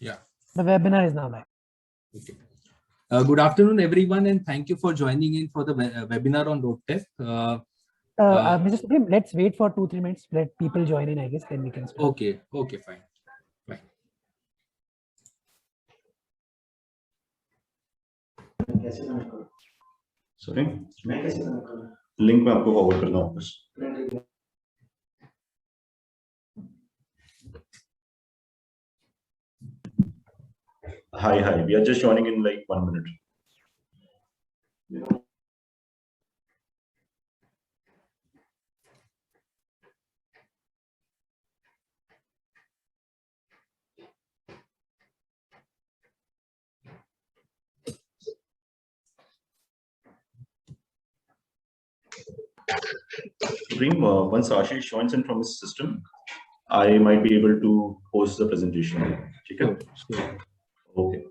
Yeah. The webinar is now live. Okay. Good afternoon, everyone, and thank you for joining in for the webinar on RoadTech. Mr. Supreme, let's wait for 2-3 minutes. Let people join in, I guess, then we can start. Okay, fine. Sorry, link में आपको forward करना वापस. Hi. We are just joining in like 1 minute. Once Ashish joins in from his system, I might be able to post the presentation. Sure. Okay.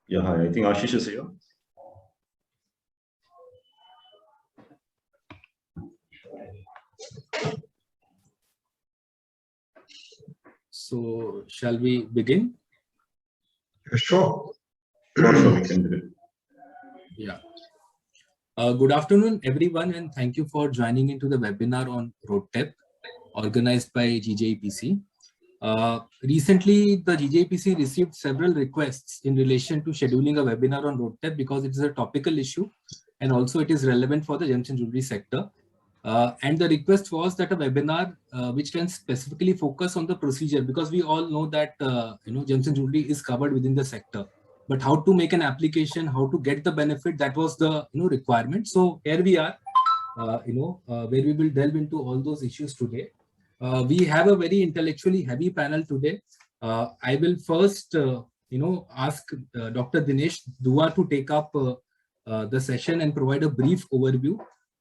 Yeah, hi. I think Ashish is here. So, shall we begin? Sure, we can begin. Yeah. Good afternoon, everyone, and thank you for joining into the webinar on RoadTech, organized by GJPC. Recently, the GJPC received several requests in relation to scheduling a webinar on RoadTech because it is a topical issue and also it is relevant for the gems and jewelry sector. And the request was that a webinar which can specifically focus on the procedure, because we all know that gems and jewelry is covered within the sector, but how to make an application, how to get the benefit, that was the requirement. So here we are, where we will delve into all those issues today. We have a very intellectually heavy panel today. I will first, ask Dr. Dinesh Dua to take up the session and provide a brief overview.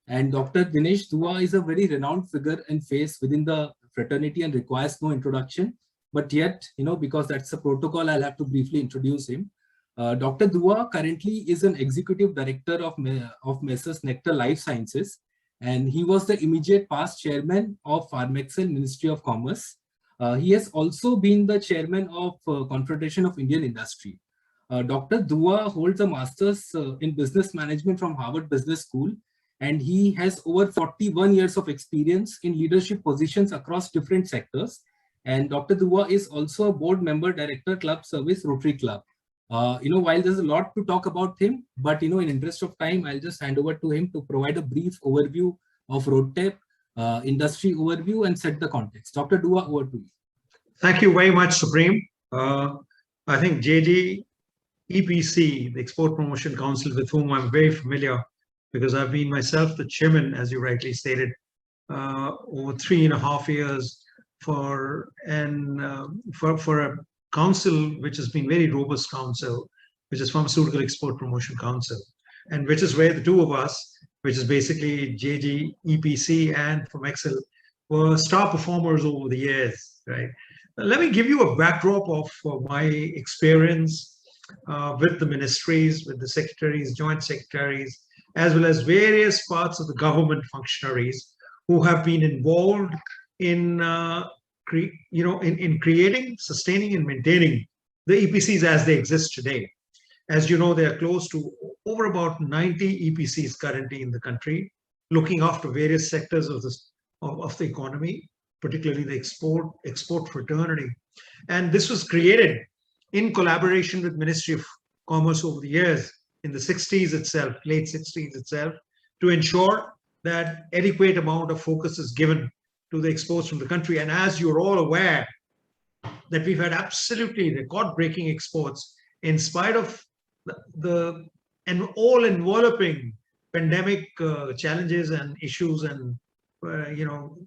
And Dr. Dinesh Dua is a very renowned figure and face within the fraternity and requires no introduction. But yet, because that's a protocol, I'll have to briefly introduce him. Dr. Dua currently is an executive director of Messrs Nectar Life Sciences, and he was the immediate past chairman of Pharmexcel Ministry of Commerce. He has also been the chairman of Confederation of Indian Industry. Dr. Dua holds a master's in business management from Harvard Business School, and he has over 41 years of experience in leadership positions across different sectors. And Dr. Dua is also a board member, director, Club Service, Rotary Club. While there's a lot to talk about him, but in interest of time, I'll just hand over to him to provide a brief overview of RoadTech, industry overview, and set the context. Dr. Dua, over to you. Thank you very much, Supreme. I think JG EPC, the Export Promotion Council, with whom I'm very familiar, because I've been myself the chairman, as you rightly stated, over 3.5 years for a council which has been very robust council, which is Pharmaceutical Export Promotion Council, and which is where the two of us, which is basically JG EPC and Pharmexcel, were star performers over the years, right? Let me give you a backdrop of my experience with the ministries, with the secretaries, joint secretaries, as well as various parts of the government functionaries who have been involved in creating, sustaining, and maintaining the EPCs as they exist today. As you know, there are close to over about 90 EPCs currently in the country, looking after various sectors of the economy, particularly the export fraternity. And this was created in collaboration with Ministry of Commerce over the years in the 60s itself, late 60s itself, to ensure that adequate amount of focus is given to the exports from the country. And as you're all aware, that we've had absolutely record-breaking exports in spite of the all-enveloping pandemic challenges and issues and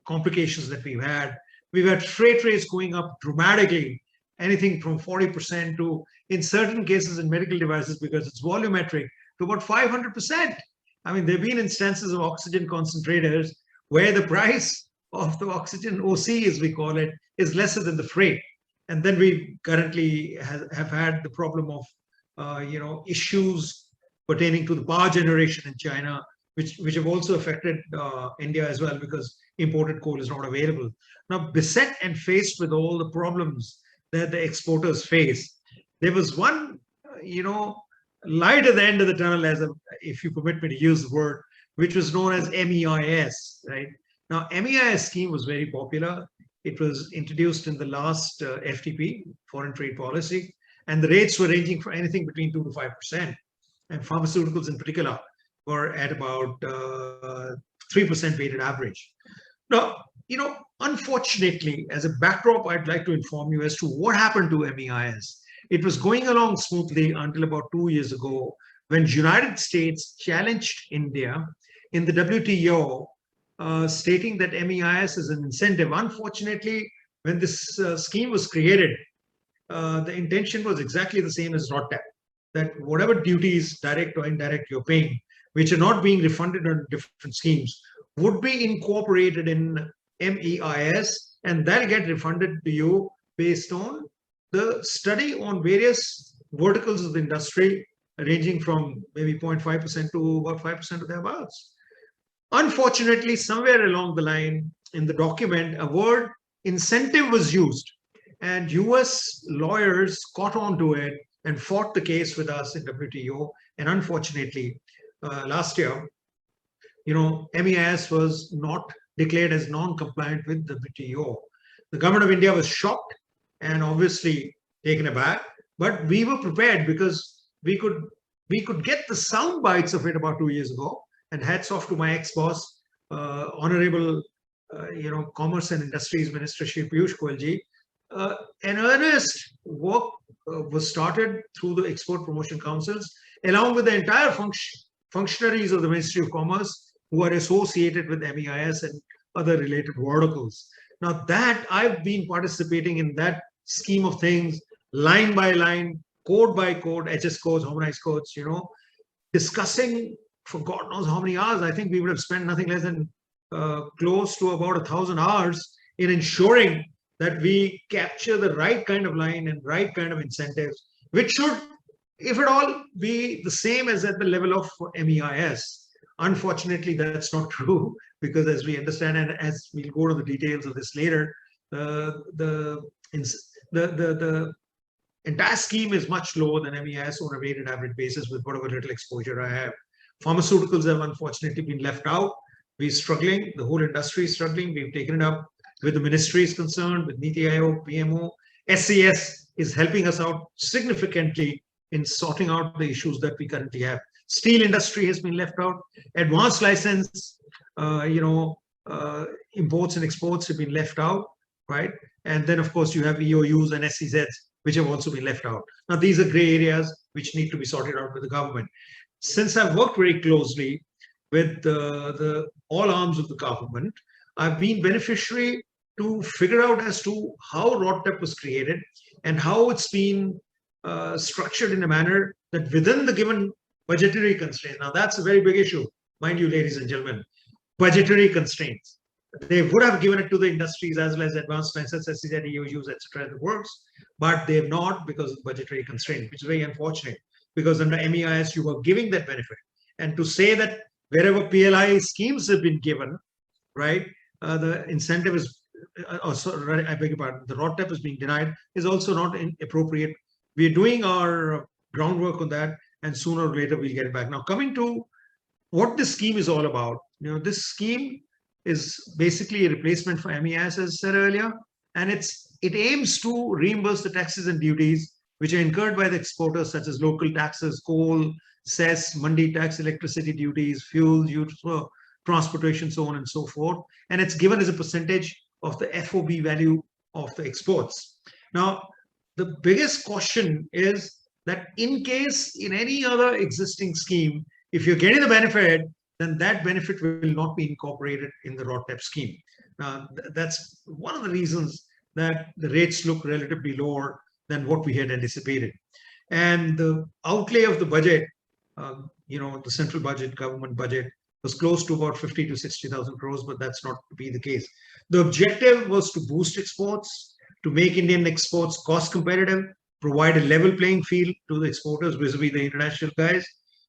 complications that we've had. We've had freight rates going up dramatically, anything from 40% to, in certain cases in medical devices, because it's volumetric, to about 500%. I mean, there have been instances of oxygen concentrators where the price of the oxygen OC, as we call it, is lesser than the freight. And then we currently have had the problem of issues pertaining to the power generation in China, which have also affected India as well, because imported coal is not available. Now, beset and faced with all the problems that the exporters face, there was one, light at the end of the tunnel, if you permit me to use the word, which was known as MEIS, right? Now, MEIS scheme was very popular. It was introduced in the last FTP, foreign trade policy, and the rates were ranging from anything between 2 to 5%. And pharmaceuticals in particular were at about 3% weighted average. Now, unfortunately, as a backdrop, I'd like to inform you as to what happened to MEIS. It was going along smoothly until about 2 years ago, when United States challenged India in the WTO, stating that MEIS is an incentive. Unfortunately, when this scheme was created, the intention was exactly the same as RoDTEP, that whatever duties, direct or indirect, you're paying, which are not being refunded on different schemes, would be incorporated in MEIS, and that'll get refunded to you based on the study on various verticals of the industry, ranging from maybe 0.5% to about 5% of thereabouts. Unfortunately, somewhere along the line in the document, a word incentive was used, and US lawyers caught on to it and fought the case with us in WTO. And unfortunately, last year, MEIS was not declared as non-compliant with the WTO. The government of India was shocked and obviously taken aback, but we were prepared because we could get the sound bites of it about 2 years ago. And hats off to my ex-boss, Honorable, Commerce and Industries Minister Shri Piyush Goyal ji. An earnest work was started through the Export Promotion Councils, along with the entire functionaries of the Ministry of Commerce who are associated with MEIS and other related verticals. Now that I've been participating in that scheme of things, line by line, code by code, HS codes, harmonized codes, discussing for God knows how many hours. I think we would have spent nothing less than close to about 1,000 hours in ensuring that we capture the right kind of line and right kind of incentives, which should, if at all, be the same as at the level of MEIS. Unfortunately, that's not true, because as we understand, and as we'll go to the details of this later, the entire scheme is much lower than MEIS on a weighted average basis with whatever little exposure I have. Pharmaceuticals have unfortunately been left out. We're struggling, the whole industry is struggling. We've taken it up with the ministries concerned, with NITI Aayog, PMO. SCS is helping us out significantly in sorting out the issues that we currently have. Steel industry has been left out. Advanced license, imports and exports have been left out, right? And then of course you have EOUs and SCZs, which have also been left out. Now these are gray areas which need to be sorted out with the government. Since I've worked very closely with all arms of the government, I've been beneficiary to figure out as to how RoDTEP was created and how it's been structured in a manner that within the given budgetary constraints. Now that's a very big issue, mind you, ladies and gentlemen, budgetary constraints. They would have given it to the industries as well as advanced licenses, SCZ, EOUs, etc. that works, but they have not because of budgetary constraint, which is very unfortunate, because under MEIS you were giving that benefit. And to say that wherever PLI schemes have been given, right, the incentive is, I beg your pardon, the RoDTEP is being denied is also not appropriate. We are doing our groundwork on that, and sooner or later we'll get it back. Now, coming to what this scheme is all about, this scheme is basically a replacement for MEIS, as I said earlier, and it aims to reimburse the taxes and duties which are incurred by the exporters, such as local taxes, coal, cess, mandi tax, electricity duties, fuel, transportation, so on and so forth. And it's given as a percentage of the FOB value of the exports. Now, the biggest question is that in case in any other existing scheme, if you're getting the benefit, then that benefit will not be incorporated in the RoDTEP scheme. Now, that's one of the reasons that the rates look relatively lower than what we had anticipated. And the outlay of the budget, the central budget, government budget, was close to about 50 to 60,000 crores, but that's not to be the case. The objective was to boost exports, to make Indian exports cost competitive, provide a level playing field to the exporters vis-a-vis the international guys,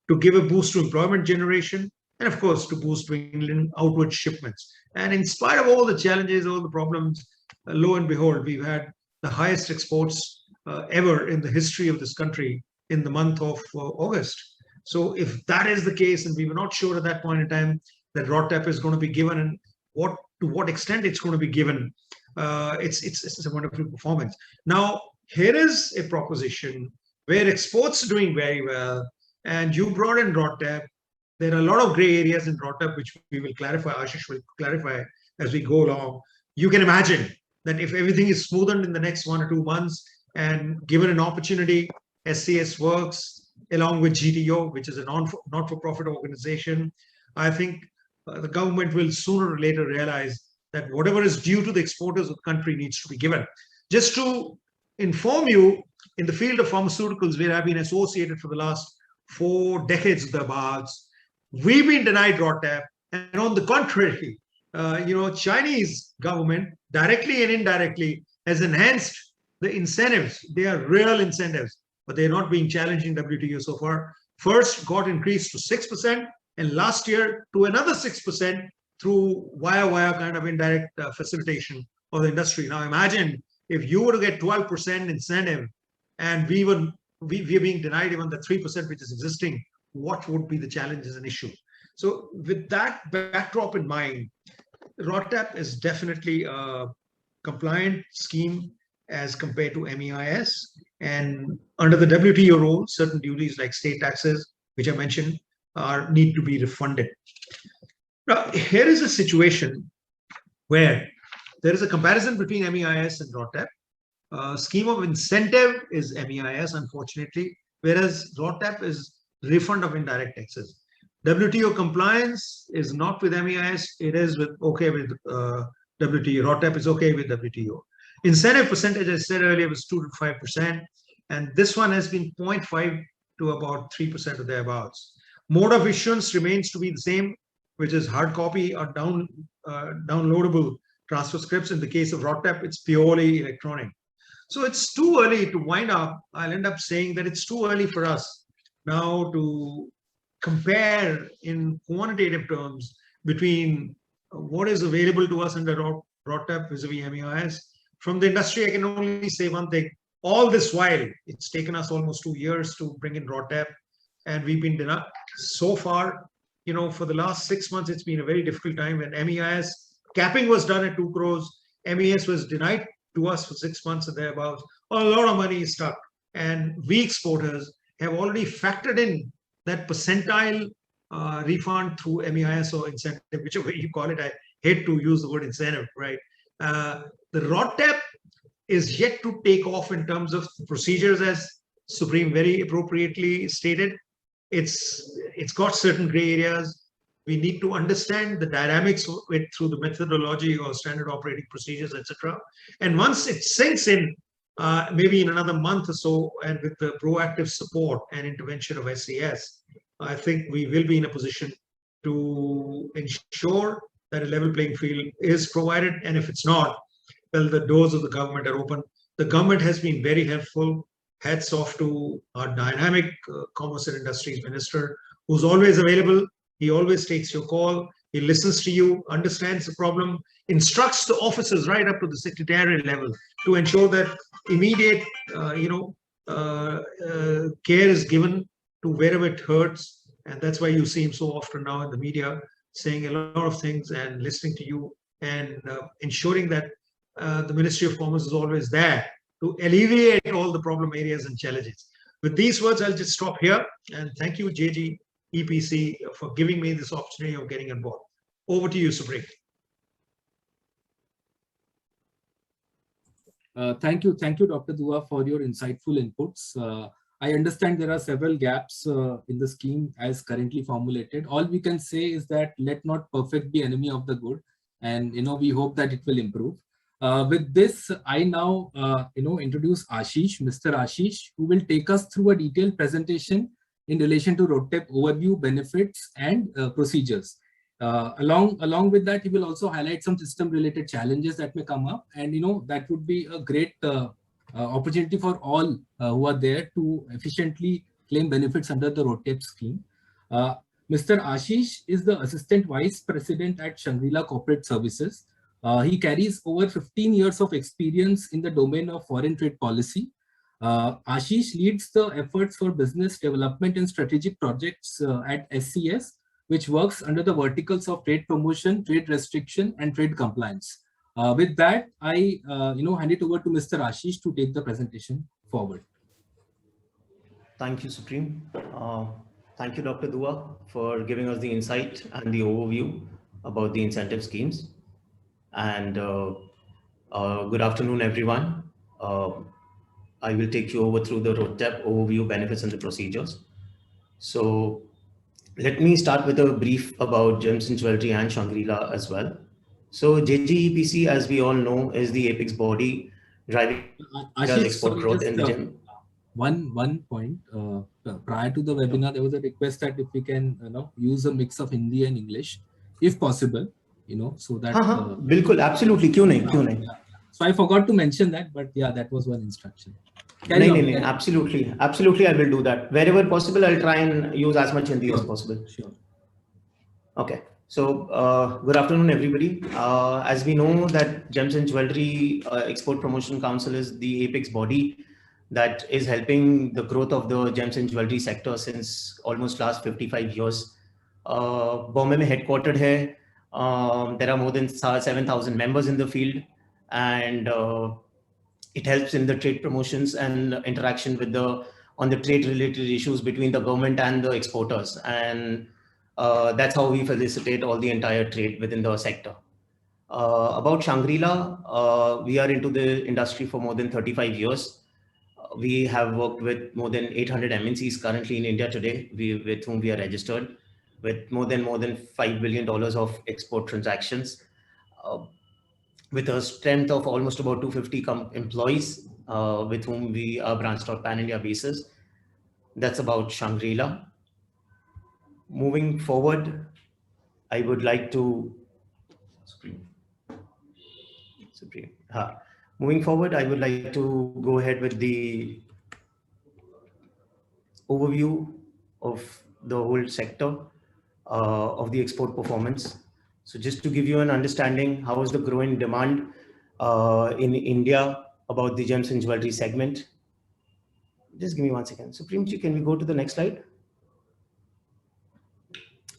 to give a boost to employment generation, and of course, to boost Indian outward shipments. And in spite of all the challenges, all the problems, lo and behold, we've had the highest exports ever in the history of this country in the month of August. So if that is the case, and we were not sure at that point in time that RoDTEP is going to be given and to what extent it's going to be given, it's a wonderful performance. Now, here is a proposition where exports are doing very well, and you brought in RoDTEP. There are a lot of gray areas in RoDTEP, which we will clarify, Ashish will clarify as we go along. You can imagine that if everything is smoothened in the next 1 or 2 months and given an opportunity, SCS works along with GTO, which is a not-for-profit organization, I think the government will sooner or later realize that whatever is due to the exporters of the country needs to be given. Just to inform you, in the field of pharmaceuticals, where I've been associated for the last 4 decades thereabouts, we've been denied RoDTEP, and on the contrary, Chinese government directly and indirectly has enhanced the incentives. They are real incentives, but they're not being challenged in WTO so far. First got increased to 6%, and last year to another 6% through wire kind of indirect facilitation of the industry. Now imagine if you were to get 12% incentive and we're being denied even the 3% which is existing, what would be the challenges and issue? So with that backdrop in mind, RoDTEP is definitely a compliant scheme as compared to MEIS. And under the WTO rules, certain duties like state taxes, which I mentioned, need to be refunded. Now, here is a situation where there is a comparison between MEIS and RoDTEP. Scheme of incentive is MEIS, unfortunately, whereas RoDTEP is refund of indirect taxes. WTO compliance is not with MEIS, it is okay with WTO. RoDTEP is okay with WTO. Incentive percentage, I said earlier, was 2 to 5%, and this one has been 0.5 to about 3% or thereabouts. Mode of issuance remains to be the same, which is hard copy or downloadable transfer scripts. In the case of RoDTEP, it's purely electronic. So it's too early to wind up. I'll end up saying that it's too early for us now to compare in quantitative terms between what is available to us under RoDTEP vis-a-vis MEIS. From the industry, I can only say one thing. All this while, it's taken us almost 2 years to bring in RoDTEP, and we've been denied. So far, for the last 6 months, it's been a very difficult time. When MEIS capping was done at 2 crores, MEIS was denied to us for 6 months or thereabouts. A lot of money is stuck, and we exporters have already factored in that percentile refund through MEIS or incentive, whichever you call it. I hate to use the word incentive, right? The RoDTEP is yet to take off in terms of procedures, as Supreme very appropriately stated. It's got certain gray areas. We need to understand the dynamics of it through the methodology or standard operating procedures, etc. And once it sinks in, maybe in another month or so, and with the proactive support and intervention of SCS, I think we will be in a position to ensure that a level playing field is provided. And if it's not, well, the doors of the government are open. The government has been very helpful. Hats off to our dynamic Commerce and Industries Minister, who's always available. He always takes your call. He listens to you, understands the problem, instructs the officers right up to the secretarial level to ensure that immediate, care is given to wherever it hurts, and that's why you see him so often now in the media saying a lot of things and listening to you and ensuring that the Ministry of Commerce is always there to alleviate all the problem areas and challenges. With these words, I'll just stop here and thank you, JG EPC, for giving me this opportunity of getting involved. Over to you, Supreme. Thank you, Dr. Dua, for your insightful inputs. I understand there are several gaps in the scheme as currently formulated. All we can say is that let not perfect be enemy of the good, and we hope that it will improve. With this, I now introduce Ashish, Mr. Ashish, who will take us through a detailed presentation in relation to RoadTep overview, benefits, and procedures. Along with that, he will also highlight some system-related challenges that may come up, and that would be a great opportunity for all who are there to efficiently claim benefits under the RoadTep scheme. Mr. Ashish is the Assistant Vice President at Shangri-La Corporate Services. He carries over 15 years of experience in the domain of foreign trade policy. Ashish leads the efforts for business development and strategic projects at SCS, which works under the verticals of trade promotion, trade restriction, and trade compliance. With that, I hand it over to Mr. Ashish to take the presentation forward. Thank you, Supreme. Thank you, Dr. Dua, for giving us the insight and the overview about the incentive schemes. And good afternoon, everyone. I will take you over through the RoadTep overview, benefits, and the procedures. So let me start with a brief about Gems and Jewelry and Shangri-La as well. So JGEPC, as we all know, is the apex body driving export growth in the gem. One point, prior to the webinar, there was a request that if we can use a mix of Hindi and English, if possible, so that... Bilkul, absolutely, kyun nahi. Yeah. So I forgot to mention that, but yeah, that was one instruction. No, absolutely, I will do that. Wherever possible, I'll try and use as much Hindi as possible. Sure. Okay. So good afternoon, everybody. As we know that Gems and Jewelry Export Promotion Council is the apex body that is helping the growth of the gems and jewelry sector since almost last 55 years. Bombay mein headquartered hai. There are more than 7,000 members in the field, and it helps in the trade promotions and interaction with on the trade related issues between the government and the exporters. And that's how we facilitate all the entire trade within the sector. About Shangri-La, we are into the industry for more than 35 years. We have worked with more than 800 MNCs currently in India today, with whom we are registered, with more than $5 billion of export transactions, with a strength of almost about 250 employees, with whom we are branched out pan-India basis. That's about Shangri-La. Moving forward, I would like to go ahead with the overview of the whole sector of the export performance. So just to give you an understanding, how is the growing demand in India about the gems and jewelry segment? Just give me 1 second. Supreme Ji, can we go to the next slide?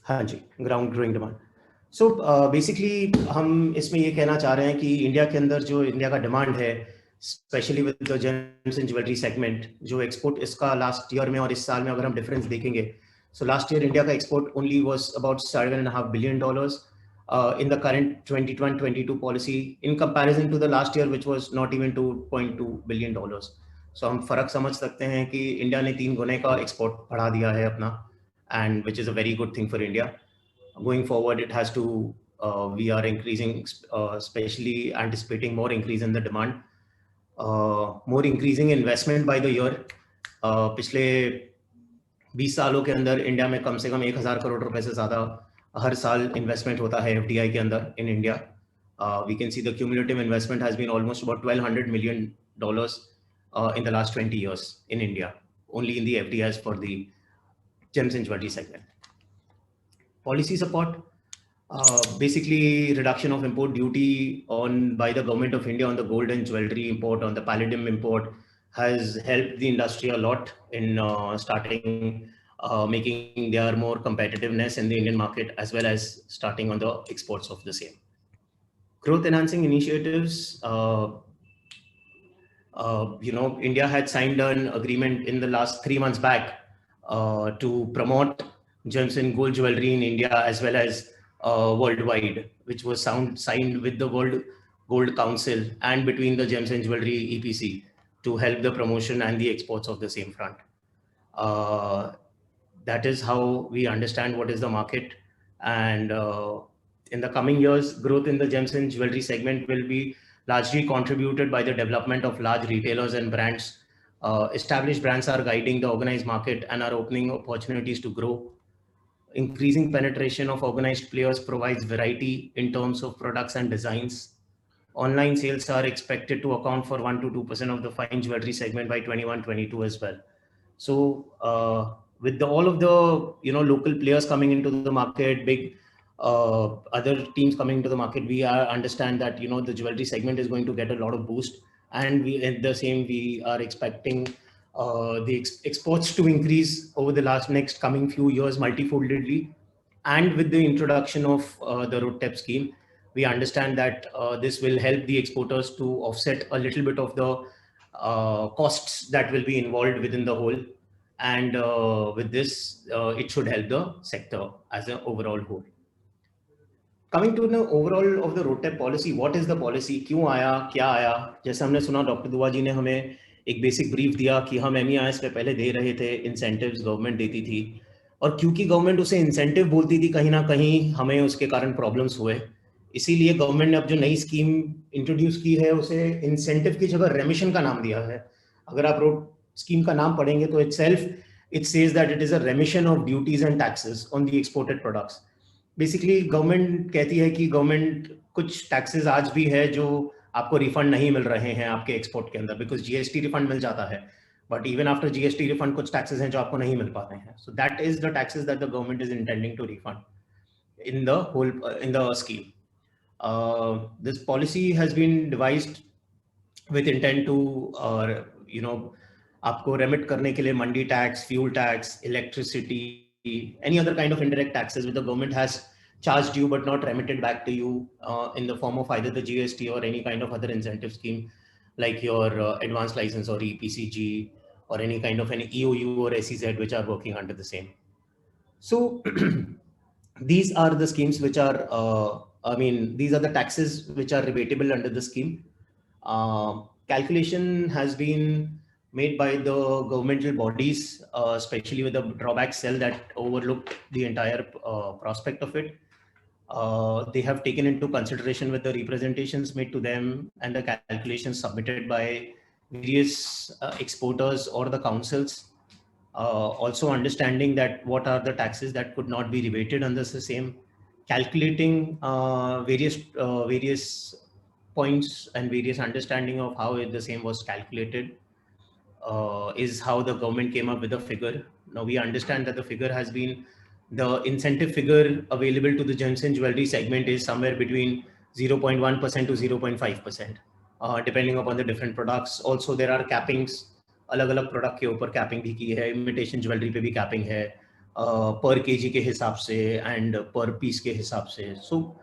हाँ जी, ground growing demand. So basically हम इसमें ये कहना चाह रहे हैं कि India के अंदर जो इंडिया का डिमांड है, specially with the James and jewellery segment, जो एक्सपोर्ट इसका लास्ट ईयर में और इस साल में अगर हम डिफरेंस देखेंगे, so last year India का export only was about $7.5 billion in the current 21-22 policy, in comparison to the last year which was not even $2.2 billion. So हम फर्क समझ सकते हैं कि इंडिया ने 3 गुने का एक्सपोर्ट बढ़ा दिया है अपना, and which is a very good thing for India. Going forward, it has to, we are increasing, especially anticipating more increase in the demand, more increasing investment by the year. पिछले 20 सालों के अंदर India में कम से कम 1000 करोड़ रुपए से ज़्यादा हर साल इन्वेस्टमेंट होता है FDI के अंदर in India. We can see the cumulative investment has been almost about $1,200 million in the last 20 years in India, only in the FDIs for the gems and jewelry segment. Policy support, basically reduction of import duty by the government of India on the gold and jewelry import, on the palladium import, has helped the industry a lot in starting making their more competitiveness in the Indian market, as well as starting on the exports of the same. Growth enhancing initiatives. India had signed an agreement in the last 3 months back to promote gems and gold jewelry in India as well as worldwide, which was signed with the World Gold Council and between the Gems and Jewelry EPC to help the promotion and the exports of the same front. That is how we understand what is the market, and in the coming years, growth in the gems and jewelry segment will be largely contributed by the development of large retailers and brands. Established brands are guiding the organized market and are opening opportunities to grow. Increasing penetration of organized players provides variety in terms of products and designs. Online sales are expected to account for 1 to 2% of the fine jewelry segment by 21-22 as well. So with all of the local players coming into the market, big other teams coming into the market, we understand that the jewelry segment is going to get a lot of boost, and we are expecting the exports to increase over the next coming few years multifoldedly. And with the introduction of the RoDTEP scheme, we understand that this will help the exporters to offset a little bit of the costs that will be involved within the whole. And with this, it should help the sector as an overall whole. Coming to the overall of the RoDTEP policy, what is the policy? क्यों आया, क्या आया? जैसे हमने सुना doctor दुआ जी ने हमें एक बेसिक ब्रीफ दिया कि हम MEIS पे पहले दे रहे थे, इंसेंटिव्स गवर्नमेंट देती थी, और क्योंकि गवर्नमेंट उसे इंसेंटिव बोलती थी, कहीं ना कहीं हमें उसके कारण प्रॉब्लम्स हुए. इसीलिए गवर्नमेंट ने अब जो नई स्कीम इंट्रोड्यूस की है उसे इंसेंटिव की जगह रेमिशन का नाम दिया है. अगर आप रोड स्कीम का नाम पढ़ेंगे तो it says that it is a remission of duties and taxes on the exported products. Basically government कहती है कि गवर्नमेंट कुछ टैक्सेस आज भी है जो आपको रिफंड नहीं मिल रहे हैं आपके एक्सपोर्ट के अंदर, बिकॉज जीएसटी रिफंड मिल जाता है, but even after GST refund कुछ टैक्सेस हैं जो आपको नहीं मिल पाते हैं. So that is the taxes that the government is intending to refund in the scheme. This policy has been devised with intent to आपको रेमिट करने के लिए mandi tax, fuel tax, electricity, any other kind of indirect taxes which the government has charged you but not remitted back to you in the form of either the GST or any kind of other incentive scheme like your advanced license or EPCG or any kind of an EOU or SEZ which are working under the same. So these are the schemes which are, these are the taxes which are rebatable under the scheme. Calculation has been made by the governmental bodies, especially with the drawback cell that overlooked the entire prospect of it. They have taken into consideration with the representations made to them and the calculations submitted by various exporters or the councils. Also understanding that what are the taxes that could not be rebated under the same, calculating various points and various understanding of how the same was calculated. Is how the government came up with a figure. Now we understand that the figure has been, the incentive figure available to the gems and jewelry segment is somewhere between 0.1% to 0.5%, depending upon the different products. Also there are cappings, अलग-अलग product के ऊपर capping भी की है, imitation jewelry पे भी capping है, per kg के हिसाब से and per piece के हिसाब से. So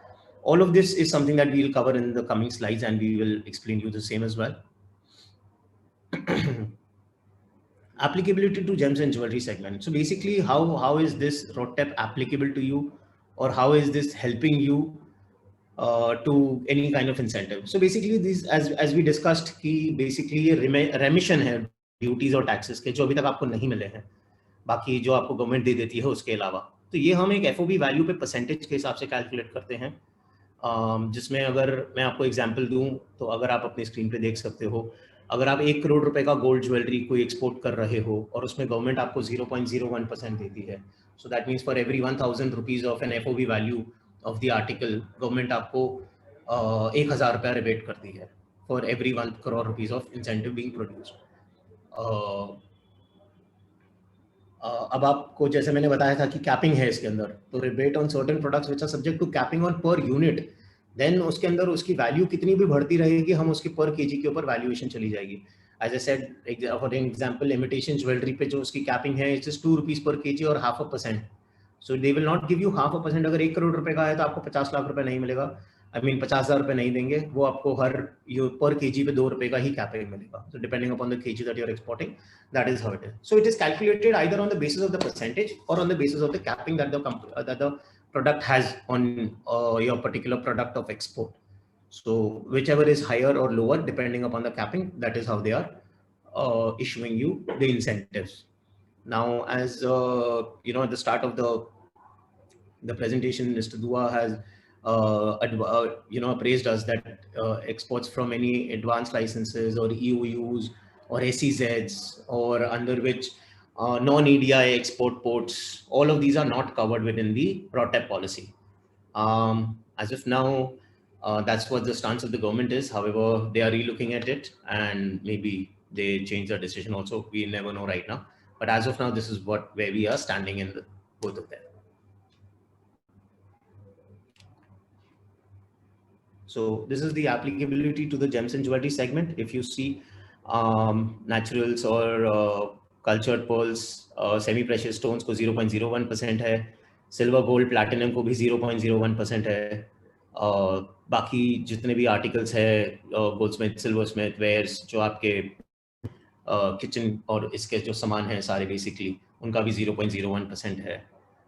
all of this is something that we will cover in the coming slides and we will explain you the same as well. Applicability to gems and jewelry segment. So basically how is this RoDTEP applicable to you, or how is this helping you to any kind of incentive? So basically these, as we discussed, कि basically remission है duties और taxes के जो अभी तक आपको नहीं मिले हैं, बाकी जो आपको गवर्नमेंट दे देती है उसके अलावा. तो ये हम एक FOB वैल्यू पे परसेंटेज के हिसाब से कैलकुलेट करते हैं, जिसमें अगर मैं आपको एग्जांपल दूं तो अगर आप अपनी स्क्रीन पे देख सकते हो, अगर आप 1 करोड़ रुपए का गोल्ड ज्वेलरी कोई एक्सपोर्ट कर रहे हो और उसमें गवर्नमेंट आपको 0.01% देती है, so that means for every 1000 rupees of an FOB value of the article, government आपको 1000 रुपया रिबेट करती है for every 1 crore rupees of incentive being produced. अब आपको जैसे मैंने बताया था कि कैपिंग है इसके अंदर, तो rebate on certain products which are subject to capping on per unit, then उसके अंदर उसकी वैल्यू कितनी भी बढ़ती रहेगी, हम उसके पर केजी के ऊपर वैल्यूएशन चली जाएगी. As I said, for example, imitation jewelry पे जो उसकी capping है, it's just 2 rupees per kg और 0.5%. So they will not give you 0.5%. अगर 1 करोड़ रुपए का है तो आपको 50 लाख रुपए नहीं मिलेगा. I mean 50,000 रुपए नहीं देंगे. वो आपको हर per kg पे 2 रुपए का ही capping मिलेगा. So depending upon the kg that you're exporting, that is how it is. So it is calculated either on the basis of the percentage or on the basis of the capping that the product has on your particular product of export. So whichever is higher or lower, depending upon the capping, that is how they are issuing you the incentives. Now, as you know, at the start of the presentation, Mr. Dua has appraised us that exports from any advanced licenses or EOUs or SEZs or under which non-EDI export ports, all of these are not covered within the RoDTEP policy. As of now, that's what the stance of the government is. However, they are relooking at it and maybe they change their decision also. We never know right now. But as of now, this is where we are standing in both of them. So this is the applicability to the gems and jewelry segment. If you see naturals or cultured pearls, semi-precious stones को 0.01% है, silver, gold, platinum को भी 0.01% है. बाकी जितने भी articles है Goldsmith, सिल्वरस्मिथ, wears जो आपके किचन और इसके जो सामान है सारे बेसिकली उनका भी 0.01% है.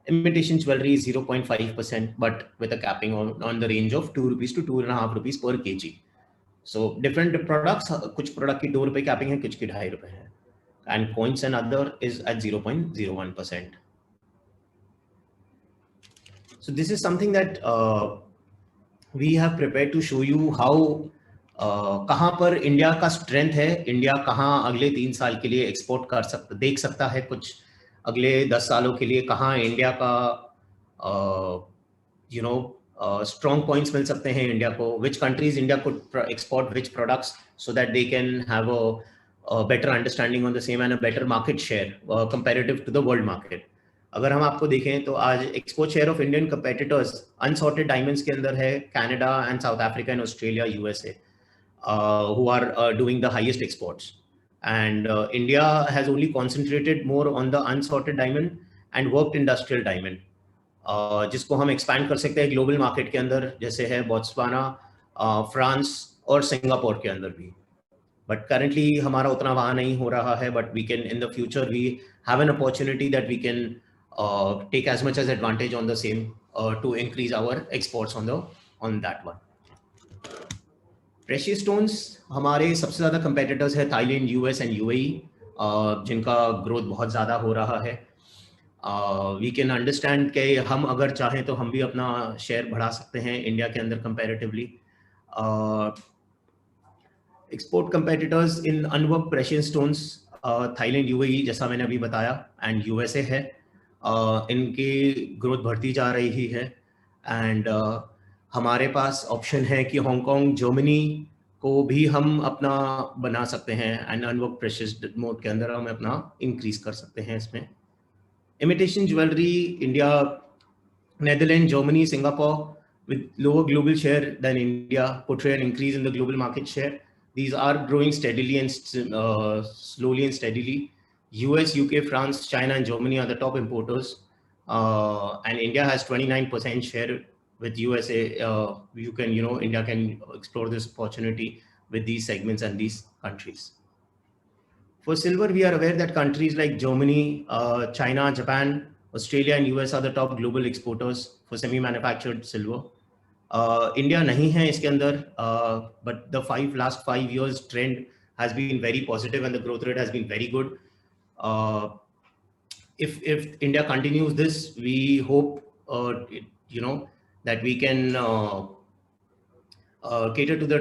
Imitation jewelry is 0.5%, but with a capping on the range of 2 rupees to 2.5 rupees per kg. So different products, कुछ product की 2 रुपए capping है, कुछ की 2.5 रुपए है. And coins and other is at 0.01%. So this is something that we have prepared to show you how कहाँ पर इंडिया का स्ट्रेंथ है, इंडिया कहाँ अगले 3 साल के लिए एक्सपोर्ट कर सकता, देख सकता है, कुछ अगले 10 सालों के लिए कहाँ इंडिया का strong points मिल सकते हैं इंडिया को, which countries India could export which products so that they can have a better understanding on the same and a better market share comparative to the world market. अगर हम आपको देखें तो आज export share of Indian competitors unsorted diamonds के अंदर है Canada and south Africa and Australia, USA, who are doing the highest exports. And India has only concentrated more on the unsorted diamond and worked industrial diamond, जिसको हम expand कर सकते हैं global market के अंदर, जैसे है बोत्सवाना, फ्रांस और सिंगापुर के अंदर भी. But currently हमारा उतना वहाँ नहीं हो रहा है, but we can in the future we have an opportunity that we can take as much as advantage on the same to increase our exports on that one. Precious stones हमारे सबसे ज़्यादा कंपेटिटर्स है Thailand, US and UAE, जिनका growth बहुत ज़्यादा हो रहा है. वी कैन अंडरस्टैंड कि हम अगर चाहें तो हम भी अपना शेयर बढ़ा सकते हैं इंडिया के अंदर कंपैरेटिवली. एक्सपोर्ट कंपेटिटर्स इन अनवर्क प्रेशियस स्टोन्स थाईलैंड, यूएई जैसा मैंने अभी बताया, एंड यूएसए है. इनकी ग्रोथ बढ़ती जा रही है. एंड हमारे पास ऑप्शन है कि हांगकांग, जर्मनी को भी हम अपना बना सकते हैं एंड अनवर्क प्रेशियस मोड के अंदर हम अपना इंक्रीज कर सकते हैं इसमें. Imitation jewellery India, Netherland, Germany, Singapore with lower global share than India portray an increase in the global market share. These are growing steadily and slowly and steadily. US, UK, France, China and Germany are the top importers, and India has 29% share. With USA, India can explore this opportunity with these segments and these countries. For silver, we are aware that countries like Germany, China, Japan, Australia and US are the top global exporters for semi-manufactured silver. India nahi hai iske andar, but the last 5 years trend has been very positive and the growth rate has been very good. If India continues this, we hope that we can cater to the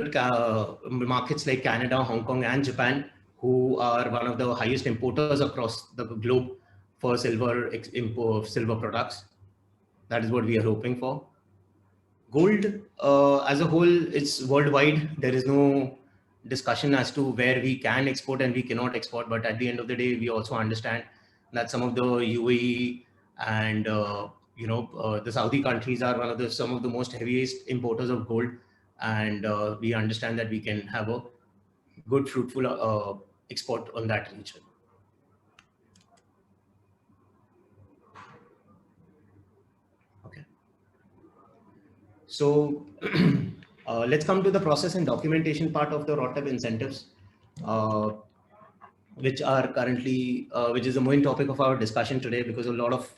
markets like Canada, Hong Kong and Japan, who are one of the highest importers across the globe for silver products. That is what we are hoping for. Gold as a whole, it's worldwide. There is no discussion as to where we can export and we cannot export. But at the end of the day, we also understand that some of the UAE and the Saudi countries are some of the most heaviest importers of gold, and we understand that we can have a good fruitful export on that region. Okay. So let's come to the process and documentation part of the ROTEP incentives, which are currently, which is the main topic of our discussion today, because a lot of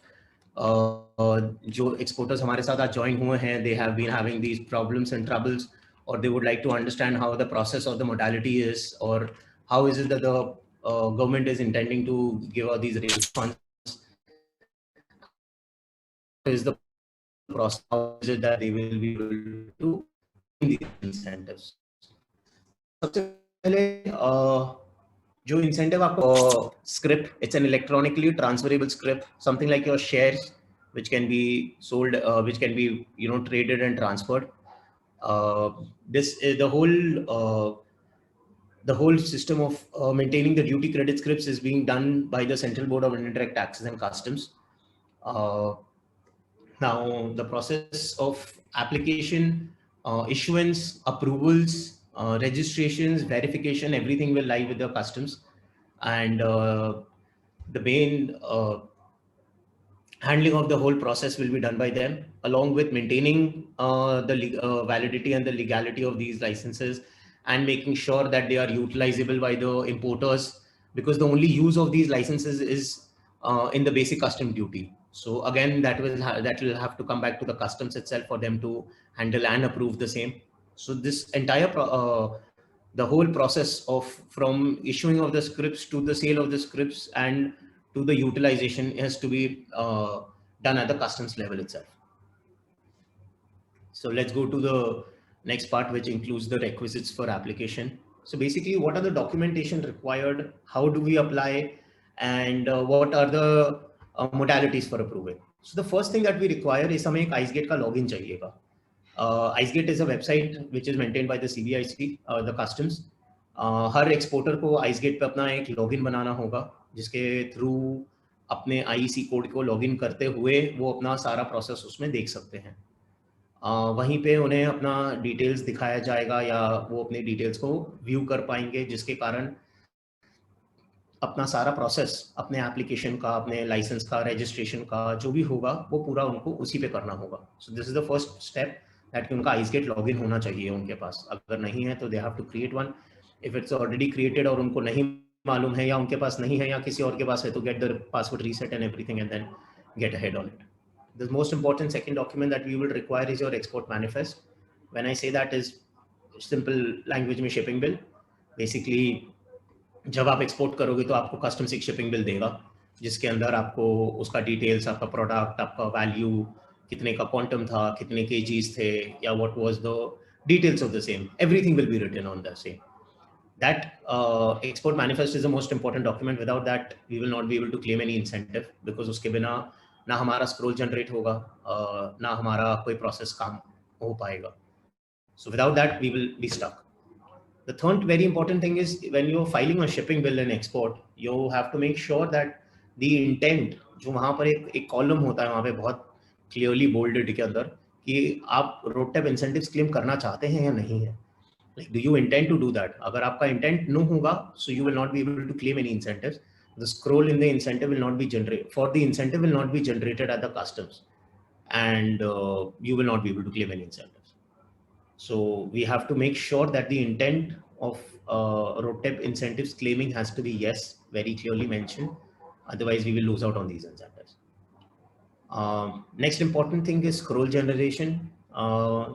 जो exporters हमारे साथ आज join हुए हैं, they have been having these problems and troubles, or they would like to understand how the process of the modality is, or how is it that the government is intending to give out these funds. Is the process, how is it that they will be able to these incentives. सबसे पहले जो incentive आपको script, it's an electronically transferable script, something like your shares, which can be sold, which can be traded and transferred. This is the whole system of maintaining the duty credit scripts is being done by the Central Board of Indirect Taxes and Customs. Now the process of application, issuance, approvals, registrations, verification, everything will lie with the customs, and the main handling of the whole process will be done by them, along with maintaining the validity and the legality of these licenses, and making sure that they are utilizable by the importers, because the only use of these licenses is in the basic custom duty. So again, that will have to come back to the customs itself for them to handle and approve the same. So this entire the whole process of from issuing of the scripts to the sale of the scripts and to the utilization has to be done at the customs level itself. So let's go to the next part, which includes the requisites for application. So basically, what are the documentation required? How do we apply? And what are the modalities for approval? So the first thing that we require is हमें एक IceGate का login चाहिएगा. IceGate is a website which is maintained by the CBIC, the customs. Her exporter को IceGate पे अपना एक login बनाना होगा, जिसके through अपने IEC कोड को login करते हुए वो अपना सारा process उसमें देख सकते हैं. वहीं पे उन्हें अपना डिटेल्स दिखाया जाएगा या वो अपने डिटेल्स को व्यू कर पाएंगे, जिसके कारण अपना सारा प्रोसेस अपने एप्लीकेशन का, अपने लाइसेंस का, रजिस्ट्रेशन का जो भी होगा वो पूरा उनको उसी पे करना होगा. So this is the first step that कि उनका आइसगेट लॉगिन होना चाहिए उनके पास. अगर नहीं है तो they have to create one. If it's already created और उनको नहीं मालूम है या उनके पास नहीं है या किसी और के पास है, तो get the password reset and everything and then get ahead on it. The most important second document that we will require is your export manifest. When I say that is simple language में shipping bill. Basically, जब आप export करोगे तो आपको customs एक shipping bill देगा, जिसके अंदर आपको उसका details, आपका product, आपका value, कितने का quantum था, कितने kgs थे, या what was the details of the same. Everything will be written on the same. That export manifest is the most important document. Without that, we will not be able to claim any incentive, because उसके बिना ना हमारा scroll generate होगा, ना हमारा कोई process काम हो पाएगा. So without that, we will be stuck. The third very important thing is when you're filing a shipping bill in export, you have to make sure that the intent, जो वहाँ पर एक कॉलम होता है वहाँ पे बहुत क्लियरली बोल्डेड के अंदर, कि आप RoadTap incentives क्लेम करना चाहते हैं या नहीं है. Like, do you intend to do that? अगर आपका इंटेंट नो होगा, so you will not be able to claim any incentives. The scroll in the incentive will not be generated, for the incentive will not be generated at the customs, and you will not be able to claim any incentives. So we have to make sure that the intent of RoadTap incentives claiming has to be yes, very clearly mentioned. Otherwise, we will lose out on these incentives. Next important thing is scroll generation.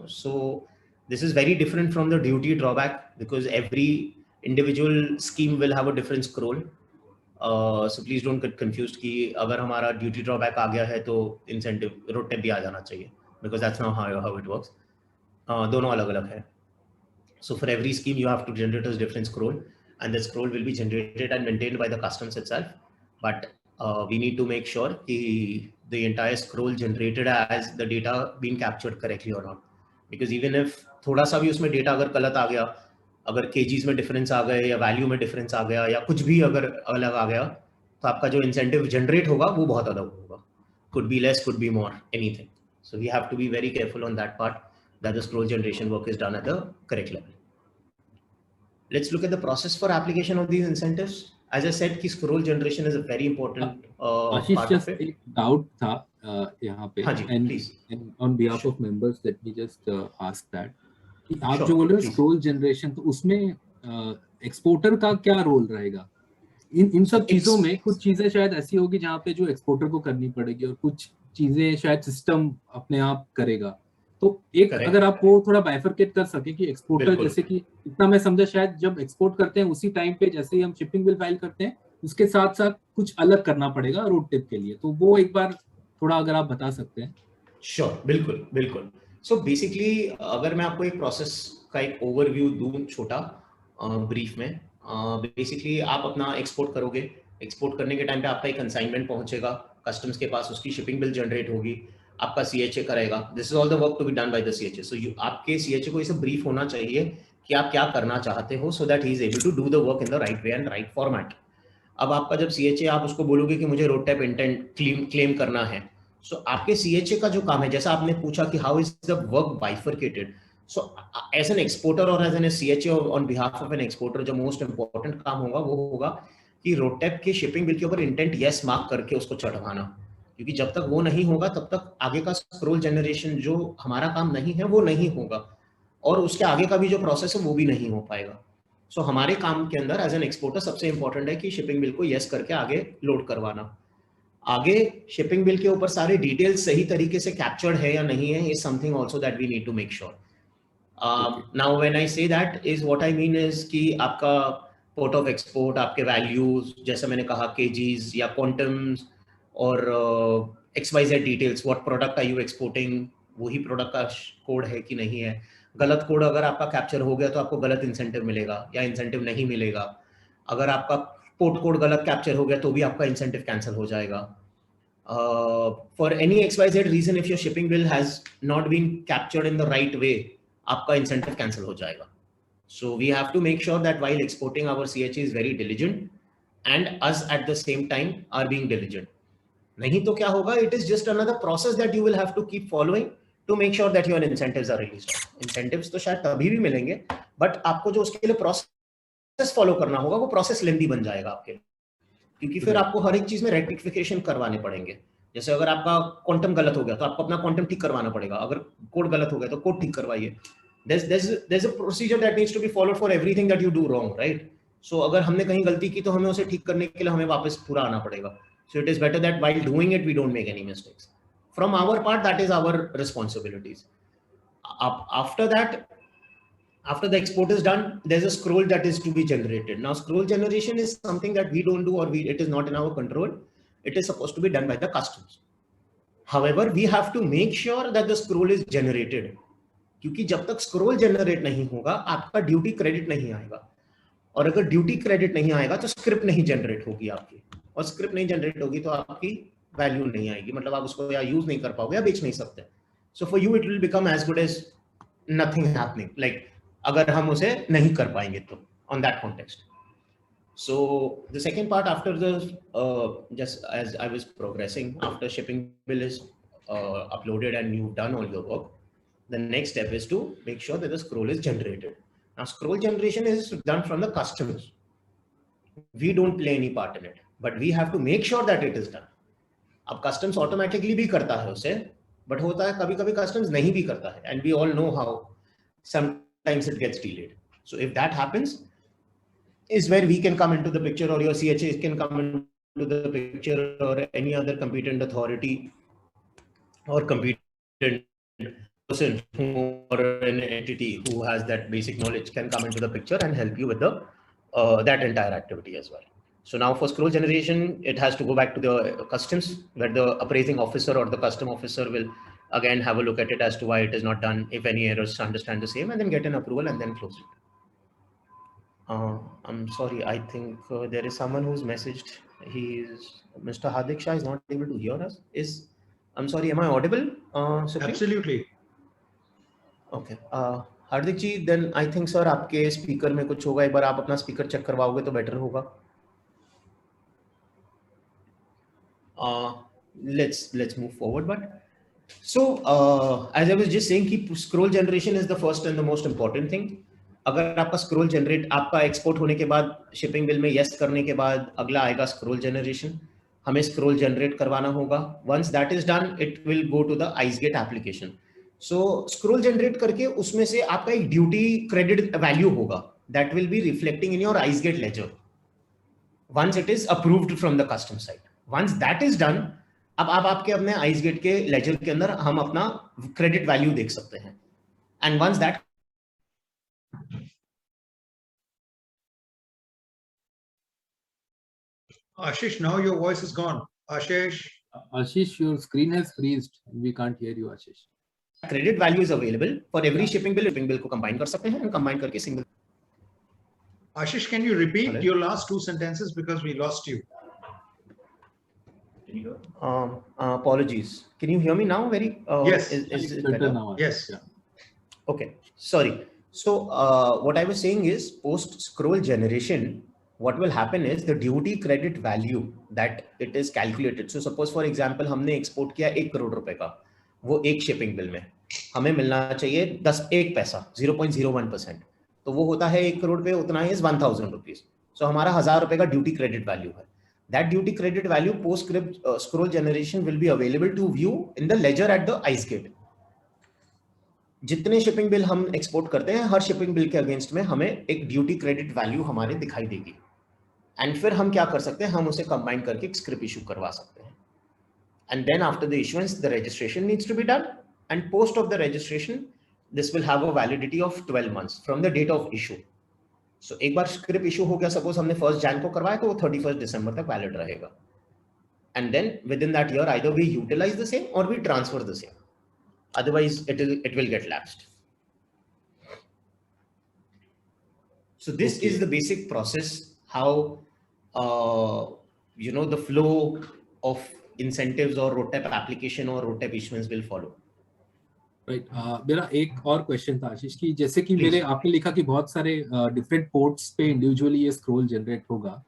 So this is very different from the duty drawback, because every individual scheme will have a different scroll. So please don't get confused कि अगर हमारा duty drawback आ गया है तो incentive RoadTap भी आ जाना चाहिए, because that's not how it works. दोनों अलग अलग है. So for every scheme you have to generate a different scroll, and the scroll will be generated and maintained by the customs itself. But we need to make sure कि the entire scroll generated as the data being captured correctly or not, because even if थोड़ा सा भी उसमें data अगर गलत आ गया, अगर KGs में डिफरेंस आ गए या वैल्यू में डिफरेंस आ गया या कुछ भी अगर अलग आ गया, तो आपका जो इंसेंटिव जनरेट होगा वो बहुत अलग होगा. Could be less, could be more, anything. So we have to be very careful on that part, that the scroll generation work is done at the correct level. let's look at the process for application of these incentives. As I said, कि scroll generation is a very important Ashish, part just of it. एक doubt था यहाँ पे, हाँ जी, please. and on behalf of members, let me just ask that. कि आप Sure, जो बोल रहे हो please. scroll generation, तो उसमें एक्सपोर्टर का क्या रोल रहेगा? इन सब चीजों में कुछ चीजें शायद ऐसी होगी जहाँ पे जो एक्सपोर्टर को करनी पड़ेगी और कुछ चीजें शायद सिस्टम अपने आप करेगा. तो एक Correct. अगर आप वो थोड़ा बाइफरकेट कर सके कि एक्सपोर्टर, बिल्कुल. जैसे कि इतना मैं समझा शायद जब एक्सपोर्ट करते हैं उसी टाइम पे जैसे ही हम शिपिंग बिल फाइल करते हैं उसके साथ साथ कुछ अलग करना पड़ेगा रोड टिप के लिए, तो वो एक बार थोड़ा अगर आप बता सकते हैं. Sure, बिल्कुल बिल्कुल. So basically अगर मैं आपको एक प्रोसेस का एक ओवरव्यू दूं छोटा ब्रीफ में, बेसिकली आप अपना एक्सपोर्ट करोगे, एक्सपोर्ट करने के टाइम पे आपका एक कंसाइनमेंट पहुंचेगा कस्टम्स के पास, उसकी शिपिंग बिल जनरेट होगी, आपका CHA करेगा. This is all the work to be done by the CHA. So आपके CHA को इसे ब्रीफ होना चाहिए कि आप क्या करना चाहते हो, so that he is able to do the work in the right way and right format. अब आपका जब CHA, आप उसको बोलोगे कि मुझे रोड टैप इंटेंट क्लेम करना है, सो आपके CHA का जो काम है, जैसा आपने पूछा कि how is the work bifurcated, so as an exporter और as an CHA on behalf of an exporter जो मोस्ट इंपॉर्टेंट काम होगा वो होगा कि रोड टैप के शिपिंग बिल के ऊपर इंटेंट यस मार्क करके उसको चढ़वाना, क्योंकि जब तक वो नहीं होगा तब तक आगे का स्क्रॉल जनरेशन जो हमारा काम नहीं है वो नहीं होगा, और उसके आगे का भी जो प्रोसेस है वो भी नहीं हो पाएगा. सो हमारे काम के अंदर एज एन एक्सपोर्टर सबसे इंपॉर्टेंट है कि शिपिंग बिल को यस करके आगे लोड करवाना. आगे शिपिंग बिल के ऊपर सारे डिटेल्स सही तरीके से कैप्चर्ड है या नहीं है, is something also that we need to make sure. Now when I say that is what I mean is कि आपका पोर्ट ऑफ एक्सपोर्ट, आपके वैल्यूज, जैसे मैंने कहा केजीज या क्वांटम्स और XYZ details, what product are you exporting, वही product का कोड है कि नहीं है. गलत कोड अगर आपका कैप्चर हो गया तो आपको गलत इंसेंटिव मिलेगा या इंसेंटिव नहीं मिलेगा. अगर आपका पोर्ट कोड गलत कैप्चर हो गया तो भी आपका इंसेंटिव कैंसिल हो जाएगा. For any XYZ reason if your shipping bill has not been captured in the right way, आपका इंसेंटिव कैंसिल हो जाएगा. So we have to make sure that while exporting our CHA is very diligent and us at the same time are being diligent. नहीं तो क्या होगा, it is just another process that you will have to keep following to make sure that your incentives are released. Incentives तो शायद तभी भी मिलेंगे, but आपको जो उसके लिए process follow करना होगा वो process lengthy बन जाएगा आपके, क्योंकि फिर आपको हर एक चीज में rectification करवाने पड़ेंगे. जैसे अगर आपका क्वांटम गलत हो गया तो आपको अपना क्वांटम ठीक करवाना पड़ेगा, अगर कोड गलत हो गया तो कोड ठीक करवाइए. There's a procedure that needs to be followed for everything that you do wrong, right? So अगर हमने कहीं गलती की तो हमें उसे ठीक करने के लिए हमें वापस पूरा आना पड़ेगा. So it is better that while doing it we don't make any mistakes. From our part, that is our responsibilities. After that, after the export is done, there's a scroll that is to be generated. Now scroll generation is something that we don't do, or it is not in our control. It is supposed to be done by the customs. However, we have to make sure that the scroll is generated. क्योंकि जब तक scroll generate नहीं होगा आपका duty credit नहीं आएगा, और अगर ड्यूटी क्रेडिट नहीं आएगा तो स्क्रिप्ट नहीं जनरेट होगी आपकी, और स्क्रिप्ट नहीं जनरेट होगी तो आपकी वैल्यू नहीं आएगी, मतलब आप उसको या यूज नहीं कर पाओगे या बेच नहीं सकते. So for you it will become as good as nothing happening, like अगर हम उसे नहीं कर पाएंगे तो on that context. So the second part after the just as I was progressing, after shipping bill is uploaded and you done all your work, the next step is to make sure that the scroll is generated. Now scroll generation is done from the customs. We don't play any part in it, but we have to make sure that it is done. अब customs automatically भी करता है उसे, but होता है कभी कभी customs नहीं भी करता है, and we all know how sometimes it gets delayed. So if that happens is where we can come into the picture, or your CHA can come into the picture, or any other competent authority or competent person or an entity who has that basic knowledge can come into the picture and help you with the that entire activity as well. So now for scroll generation, it has to go back to the customs, where the appraising officer or the custom officer will again have a look at it as to why it is not done, if any errors, understand the same, and then get an approval and then close it. I'm sorry, I think there is someone who's messaged. He is Mr. Hardik Shah is not able to hear us. I'm sorry, am I audible? Absolutely. Okay, Hardik ji, then I think sir आपके speaker में कुछ होगा, एक बार आप अपना speaker check करवाओगे तो better होगा. Let's move forward. But so as I was just saying, कि scroll generation is the first and the most important thing. अगर आपका स्क्रॉल जनरेट, आपका एक्सपोर्ट होने के बाद शिपिंग बिल में यस करने के बाद अगला आएगा स्क्रॉल जनरेशन, हमें स्क्रॉल जनरेट करवाना होगा. Once that is done, it will go to the ICEGATE application. So scroll generate करके उसमें से आपका एक ड्यूटी क्रेडिट वैल्यू होगा, that will be reflecting in your ICEGATE ledger once it is approved from the custom side. Once that is done, अब आप आपके अपने आइसगेट के लेजर के अंदर हम अपना क्रेडिट वैल्यू देख सकते हैं. And once that Ashish, now your voice is gone. Ashish. Ashish, your screen has freezed. We can't hear you, Ashish. credit value is available for every shipping bill को combine कर सकते हैं and combine करके single. Ashish, can you repeat Hello? your last two sentences because we lost you? Apologies. Can you hear me now? Very Yes. Is it Better better? now. Yes. Yeah. Okay, sorry. So what I was saying is post scroll generation, what will happen is the duty credit value that it is calculated. So suppose for example हमने export किया 1 करोड़ रुपए का, वो एक shipping bill में हमें मिलना चाहिए 1 पैसा 0.01%. तो वो होता है 1 करोड़ पे उतना is 1000 rupees. So हमारा 1000 रुपए का duty credit value है. That duty credit value post scroll generation will be available to view in the ledger at the IceGate. जितने शिपिंग बिल हम एक्सपोर्ट करते हैं, हर शिपिंग बिल के अगेंस्ट में हमें एक ड्यूटी क्रेडिट वैल्यू हमारे दिखाई देगी. एंड फिर हम क्या कर सकते हैं, हम उसे कंबाइन करके एक स्क्रिप इशू करवा सकते हैं. And then after the issuance the registration needs to be done, and post of the registration this will have a validity of 12 months from the date of issue. So एक बार script issue हो गया, suppose हमने 1 Jan को करवाया, तो वो 31 December तक वैलिड रहेगा. And then within that year either we utilise the same और we transfer the same. Otherwise it will get lapsed. So this Okay. is the basic process how the flow of incentives or RoadTap application or RoadTap issuance will follow. Right. मेरा एक और question था आशीष की, जैसे कि Please. मेरे आपने लिखा कि बहुत सारे डिफरेंट पोर्ट्स पे इंडिविजुअली ये स्क्रॉल जनरेट होगा.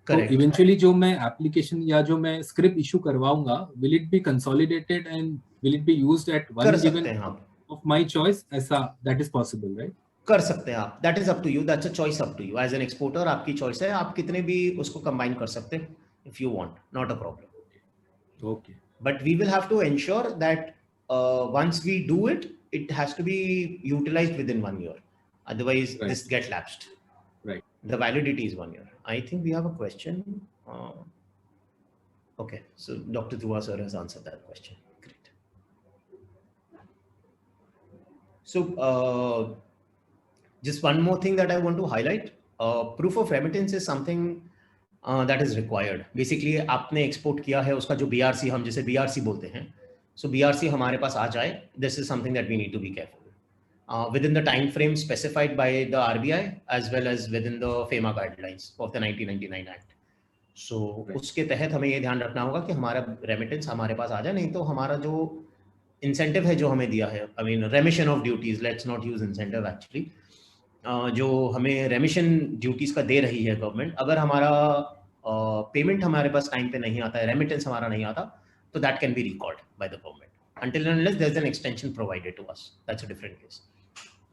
तो Correct. इवेंचुअली जो मैं एप्लीकेशन या जो मैं स्क्रिप्ट इशू करवाऊंगा, will it be consolidated and will it be used eight one कर सकते गिवन हैं आप, ऑफ माय चॉइस, ऐसा दैट इज पॉसिबल, राइट? कर सकते हैं आप. That is up to you. That's a choice up to you. As an exporter, आपकी चॉइस है, आप कितने भी उसको कंबाइन कर सकते हैं if you want, not a problem. Okay. But we will have to ensure that once we do it, it has to be utilized within 1 year. Otherwise, Right. this gets lapsed. Right. The validity is 1 year. I think we have a question. Okay, so Dr. Dua sir has answered that question. Great. So just one more thing that I want to highlight. Proof of remittance is something that is required. Basically, आपने export किया है, उसका जो BRC, हम जिसे BRC बोलते हैं, so BRC हमारे पास आ जाए. This is something that we need to be careful. Within the time frame specified by the RBI as well as within the FEMA guidelines of the 1999 Act. So उसके तहत हमें ये ध्यान रखना होगा कि हमारा रेमिटेंस हमारे पास आ जाए, नहीं तो हमारा जो इंसेंटिव है जो हमें दिया है, I mean remission of duties, let's not use incentive actually, जो हमें रेमिशन ड्यूटीज का दे रही है गवर्नमेंट, अगर हमारा पेमेंट हमारे पास टाइम पे नहीं आता है, रेमिटेंस हमारा नहीं आता, तो that can be record by the government until and unless there's an extension provided to us. That's a different case.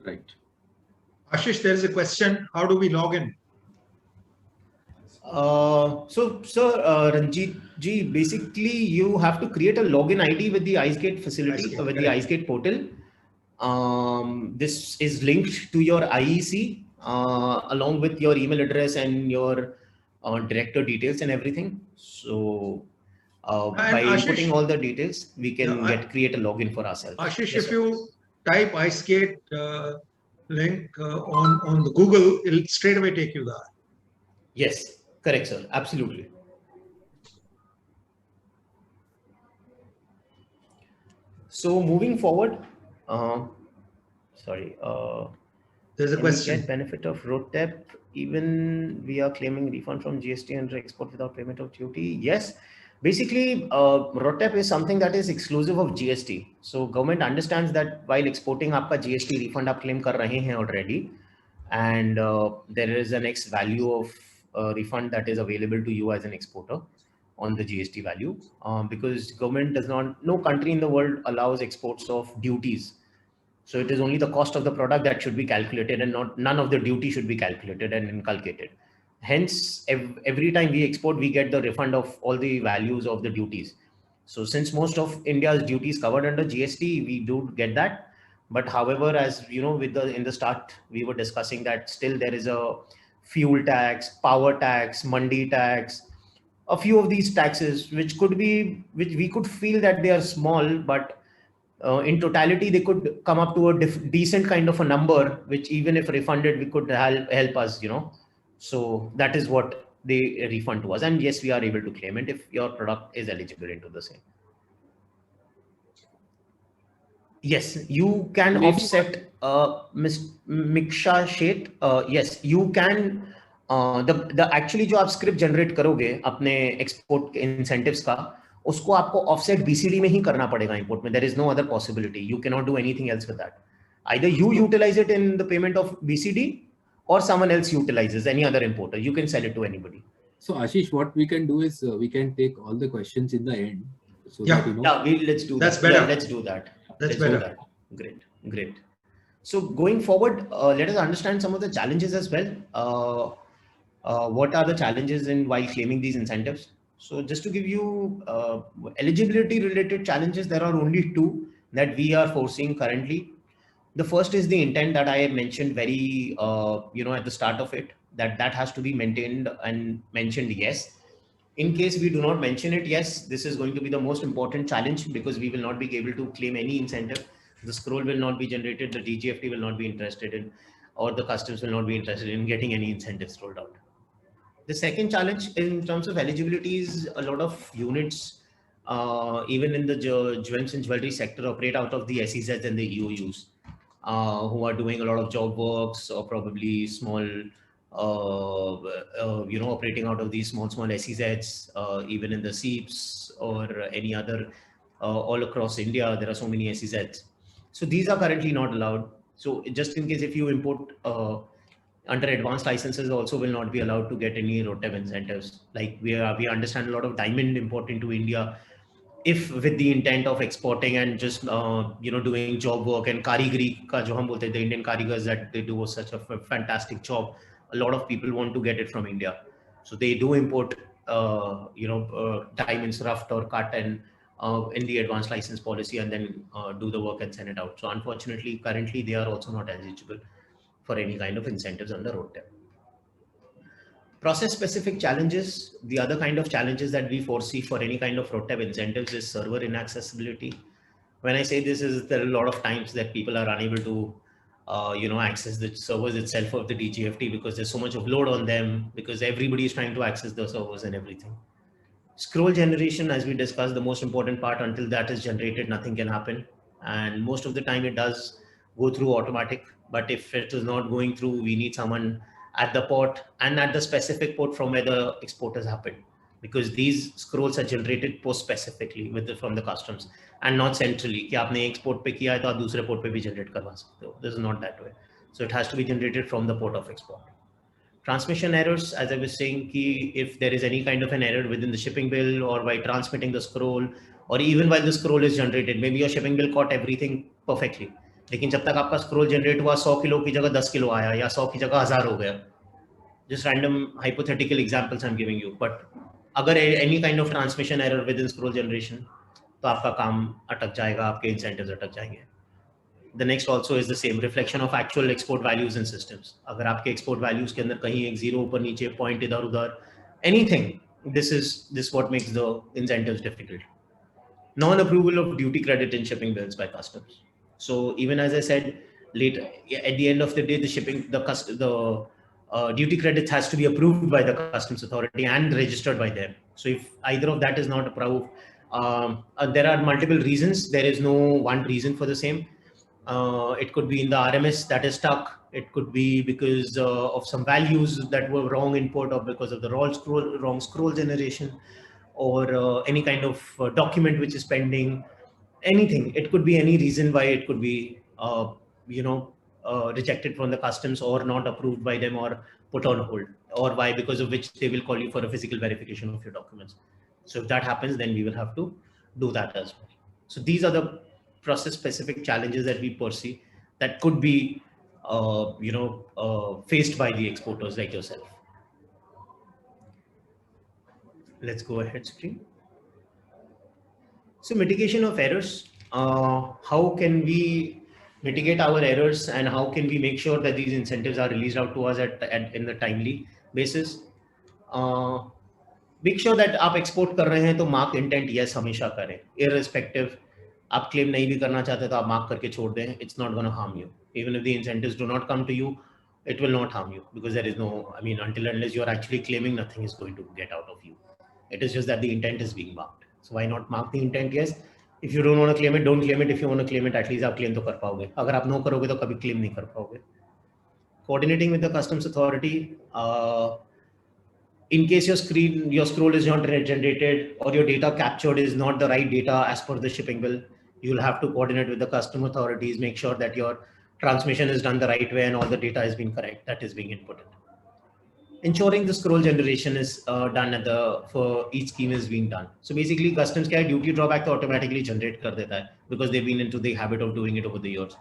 Right. Ashish, there is a question. How do we log in? So, sir, Ranjit ji, basically you have to create a login ID with the IceGate facility, IceGate, with the correct. IceGate portal. This is linked to your IEC along with your email address and your director details and everything. So, by Ashish, inputting all the details, we can Yeah, create a login for ourselves. Ashish, Yes, if sir. you type IceGate link on the Google, it'll straight away take you there. Yes, correct, sir. Absolutely. So moving forward, sorry. There's a Can we question. get benefit of RoadTap even we are claiming refund from GST under export without payment of duty? Yes. Basically, RoadTap is something that is exclusive of GST. So government understands that while exporting, आपका GST refund आप claim कर रहे हैं already, and there is an X value of refund that is available to you as an exporter on the GST value, because government does not, no country in the world allows exports of duties. So it is only the cost of the product that should be calculated, and none of the duty should be calculated and inculcated. Hence, every time we export, we get the refund of all the values of the duties. So since most of India's duties covered under GST, we do get that. But however, as you know, in the start, we were discussing that still there is a fuel tax, power tax, mandi tax, a few of these taxes, which we could feel that they are small, but in totality, they could come up to a decent kind of a number, which even if refunded, we could help us, So that is what they refund to us. And yes, we are able to claim it if your product is eligible into the same. Yes, you can offset, Ms. Miksha Sheth. Yes, you can. The actually जो आप script generate करोगे अपने export incentives का, उसको आपको offset BCD में ही करना पड़ेगा import में. There is no other possibility. You cannot do anything else with that. Either you utilize it in the payment of BCD, or someone else utilizes, any other importer. You can sell it to anybody. So Ashish, what we can do is we can take all the questions in the end. So Yeah. that, Let's do That's that. better. Yeah, let's do that. That's Let's do better. that. Great. So going forward, let us understand some of the challenges as well. What are the challenges while claiming these incentives? So just to give you eligibility related challenges, there are only two that we are foreseeing currently. The first is the intent that I mentioned very, at the start of it, that has to be maintained and mentioned, yes. In case we do not mention it, yes, this is going to be the most important challenge, because we will not be able to claim any incentive. The scroll will not be generated, the DGFT will not be interested in, or the customs will not be interested in getting any incentives rolled out. The second challenge in terms of eligibility is a lot of units, even in the gems and jewelry sector, operate out of the SEZs and the EOUs, who are doing a lot of job works, or probably small, operating out of these small SEZs, even in the SEEPs or any other, all across India, there are so many SEZs. So these are currently not allowed. So just in case, if you import under advanced licenses, also will not be allowed to get any RoDTEP incentives. Like we understand a lot of diamond import into India, if with the intent of exporting and just doing job work and karigari ka jo hum bolte, the Indian karigars, that they do such a fantastic job. A lot of people want to get it from India, so they do import diamonds roughed or cut and in the advanced license policy, and then do the work and send it out. So unfortunately, currently they are also not eligible for any kind of incentives under RoDTEP. Process specific challenges. The other kind of challenges that we foresee for any kind of RoDTEP incentives is server inaccessibility. When I say this, is there are a lot of times that people are unable to access the servers itself of the DGFT, because there's so much of load on them, because everybody is trying to access the servers and everything. Scroll generation, as we discussed, the most important part. Until that is generated, nothing can happen. And most of the time it does go through automatic. But if it is not going through, we need someone at the port and at the specific port from where the export has happened, because these scrolls are generated post specifically from the customs and not centrally. कि आपने export पे किया है तो आप दूसरे port पे भी generate करवा सकते हो. This is not that way. So it has to be generated from the port of export. Transmission errors, as I was saying, if there is any kind of an error within the shipping bill or by transmitting the scroll, or even while the scroll is generated, maybe your shipping bill caught everything perfectly. लेकिन जब तक आपका scroll generate हुआ 100 kilo की जगह 10 kilo आया, या 100 की जगह 1000 हो गया. Just random hypothetical examples I'm giving you. But अगर any kind of transmission error within scroll generation, तो आपका काम अटक जाएगा, आपके incentives अटक जाएंगे. The next also is the same, reflection of actual export values in systems. अगर आपके export values के अंदर कहीं एक zero ऊपर नीचे, point इधर उधर, anything, this what makes the incentives difficult. Non-approval of duty credit in shipping bills by customs. So even as I said, later at the end of the day, the duty credit has to be approved by the customs authority and registered by them. So if either of that is not approved, there are multiple reasons. There is no one reason for the same. It could be in the RMS that is stuck. It could be because of some values that were wrong input, or because of the wrong scroll generation, or any kind of document which is pending. Anything. It could be any reason why it could be, rejected from the customs, or not approved by them, or put on hold, or why, because of which they will call you for a physical verification of your documents. So if that happens, then we will have to do that as well. So these are the process specific challenges that we foresee. that could be faced by the exporters like yourself. Let's go ahead, screen. So mitigation of errors. How can we mitigate our errors, and how can we make sure that these incentives are released out to us in the timely basis? Make sure that आप export कर रहे हैं तो mark intent yes हमेशा करें, irrespective आप claim नहीं भी करना चाहते तो आप mark करके छोड़ दें. It's not going to harm you. Even if the incentives do not come to you, it will not harm you, because there is no, I mean, until unless you are actually claiming, nothing is going to get out of you. It is just that the intent is being marked. So why not mark the intent yes? If you don't want to claim it, don't claim it. If you want to claim it, at least आप claim तो कर पाओगे. अगर आप no करोगे तो कभी claim नहीं कर पाओगे. Coordinating with the customs authority. In case your scroll is not generated or your data captured is not the right data as per the shipping bill, you'll have to coordinate with the custom authorities, make sure that your transmission is done the right way and all the data is being correct, that is being inputted. Ensuring the scroll generation is done for each scheme is being done. So basically customs क्या duty drawback तो automatically generate कर देता है, because they've been into the habit of doing it over the years.